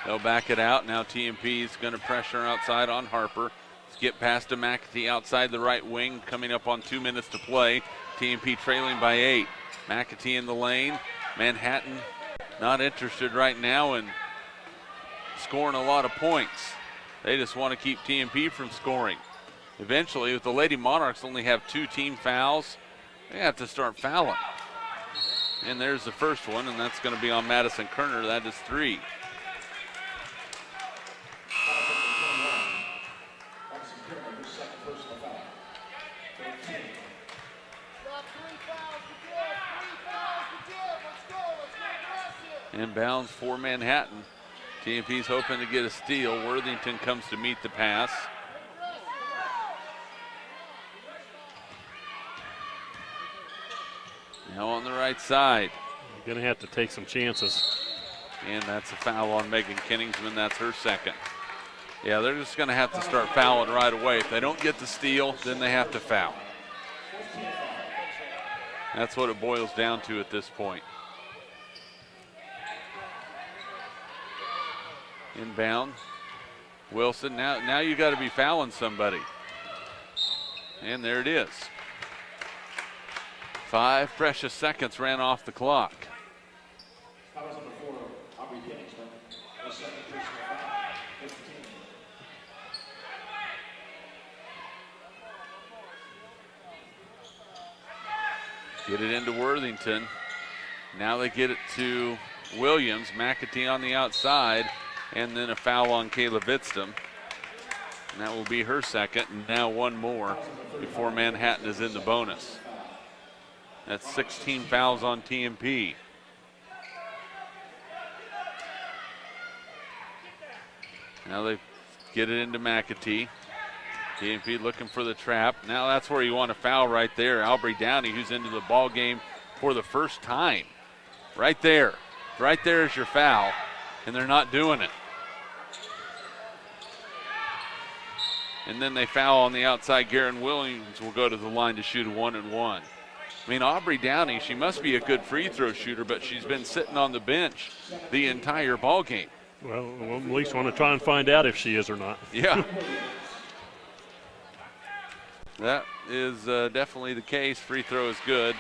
They'll back it out. Now TMP is going to pressure outside on Harper. Skip past to McAtee outside the right wing, coming up on 2 minutes to play. TMP trailing by 8. McAtee in the lane. Manhattan not interested right now in scoring a lot of points. They just want to keep TMP from scoring. Eventually, if the Lady Monarchs only have 2 team fouls, they have to start fouling. And there's the first one, and that's going to be on Madison Kerner. That is 3. Inbounds for Manhattan. TMP's hoping to get a steal. Worthington comes to meet the pass. Now on the right side. You're going to have to take some chances. And that's a foul on Megan Kenningsman. That's her second. Yeah, they're just going to have to start fouling right away. If they don't get the steal, then they have to foul. That's what it boils down to at this point. Inbound. Wilson, now you got to be fouling somebody. And there it is. 5 precious seconds ran off the clock. Get it into Worthington. Now they get it to Williams. McAtee on the outside. And then a foul on Kayla Vidstam. And that will be her second. And now one more before Manhattan is in the bonus. That's 16 fouls on TMP. Now they get it into McAtee. TMP looking for the trap. Now that's where you want to foul right there. Aubrey Downey, who's into the ball game for the first time. Right there. Right there is your foul, and they're not doing it. And then they foul on the outside. Garen Williams will go to the line to shoot a 1-and-1. I mean, Aubrey Downey, she must be a good free throw shooter, but she's been sitting on the bench the entire ball game. Well, we'll at least want to try and find out if she is or not. Yeah. That is definitely the case. Free throw is good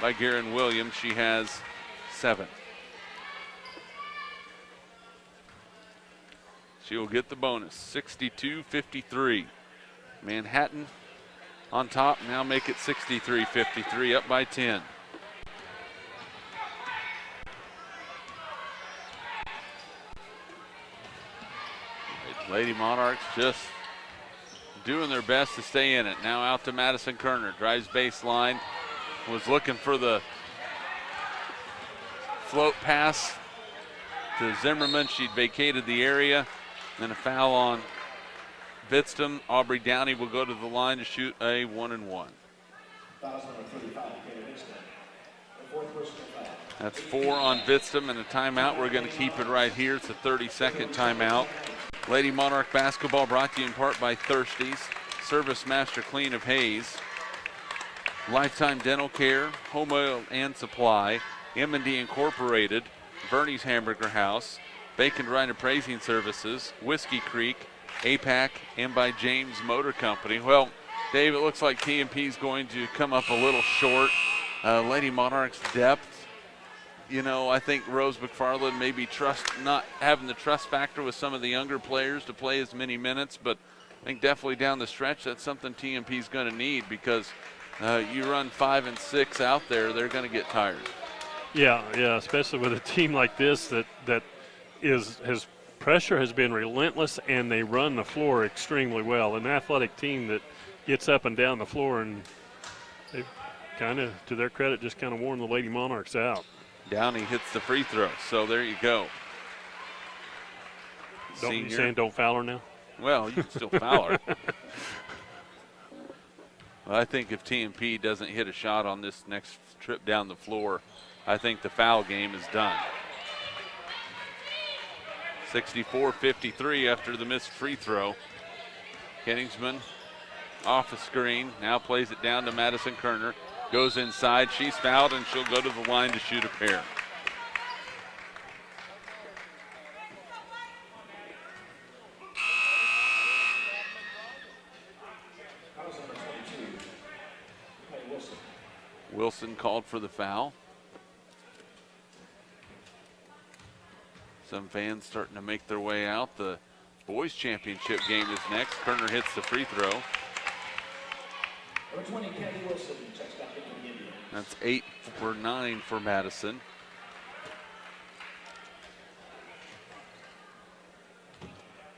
by Garen Williams. She has 7. She will get the bonus, 62-53. Manhattan on top, now make it 63-53, up by 10. Lady Monarchs just doing their best to stay in it. Now out to Madison Kerner, drives baseline, was looking for the float pass to Zimmerman. She'd vacated the area. And a foul on Vidstum. Aubrey Downey will go to the line to shoot a 1-and-1. That's 4 on Vidstum and a timeout. We're going to keep it right here. It's a 30-second timeout. Lady Monarch basketball brought to you in part by Thirsties, Service Master Clean of Hayes, Lifetime Dental Care, Home Oil and Supply, M&D Incorporated, Bernie's Hamburger House, Bacon Rind Appraising Services, Whiskey Creek, APAC, and by James Motor Company. Well, Dave, it looks like TMP is going to come up a little short. Lady Monarch's depth, you know, I think Rose McFarland maybe not having the trust factor with some of the younger players to play as many minutes, but I think definitely down the stretch that's something TMP is going to need, because you run 5 and 6 out there, they're going to get tired. Yeah, especially with a team like this that his pressure has been relentless, and they run the floor extremely well. An athletic team that gets up and down the floor, and they've kind of, to their credit, just kind of worn the Lady Monarchs out. Downey hits the free throw, so there you go. You saying don't foul her now? Well, you can still foul her. Well, I think if TMP doesn't hit a shot on this next trip down the floor, I think the foul game is done. 64-53 after the missed free throw. Kenningsman off a screen, now plays it down to Madison Kerner. Goes inside, she's fouled, and she'll go to the line to shoot a pair. Wilson called for the foul. Some fans starting to make their way out. The boys championship game is next. Kerner hits the free throw. That's 8 for 9 for Madison.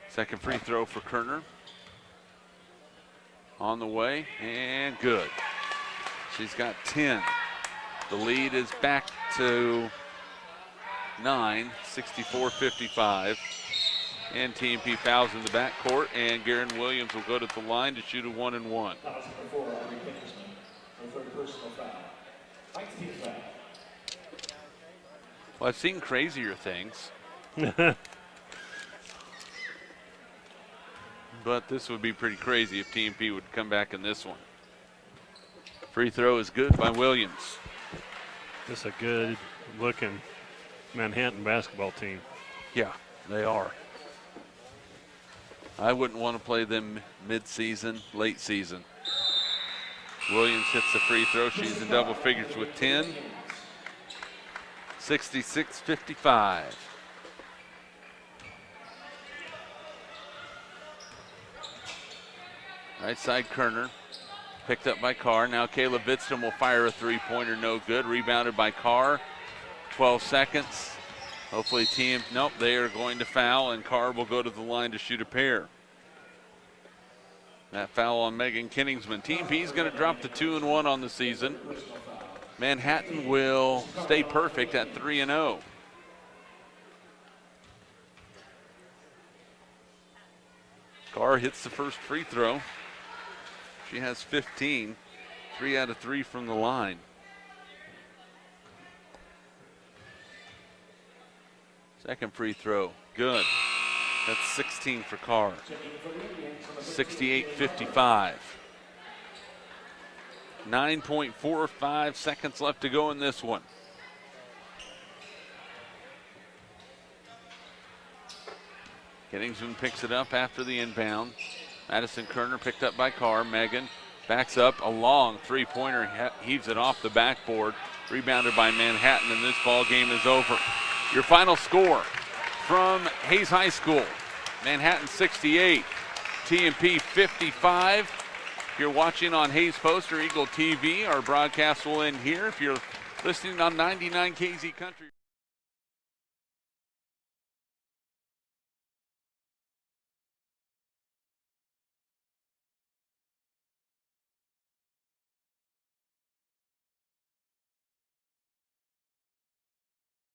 Second free throw for Kerner. On the way, and good. She's got 10. The lead is back to 9, 64-55. And TMP fouls in the backcourt, and Garen Williams will go to the line to shoot a 1-and-1. Well, I've seen crazier things. But this would be pretty crazy if TMP would come back in this one. Free throw is good by Williams. This is a good looking Manhattan basketball team. Yeah, they are. I wouldn't want to play them mid-season, late season. Williams hits the free throw. She's in double figures with 10. 66-55. Right side Kerner. Picked up by Carr. Now Kayla Vidstum will fire a three-pointer, no good. Rebounded by Carr. 12 seconds. Hopefully nope, they are going to foul, and Carr will go to the line to shoot a pair. That foul on Megan Kenningsman. Team P is going to drop to 2-1 on the season. Manhattan will stay perfect at 3-0. Carr hits the first free throw. She has 15, 3 out of 3 from the line. Second free throw, good. That's 16 for Carr. 68-55. 9.45 seconds left to go in this one. Kenningsman picks it up after the inbound. Madison Kerner picked up by Carr. Megan backs up a long three-pointer, heaves it off the backboard. Rebounded by Manhattan, and this ball game is over. Your final score from Hayes High School: Manhattan 68, TMP 55. If you're watching on Hayes Post or Eagle TV, our broadcast will end here. If you're listening on 99 KZ Country.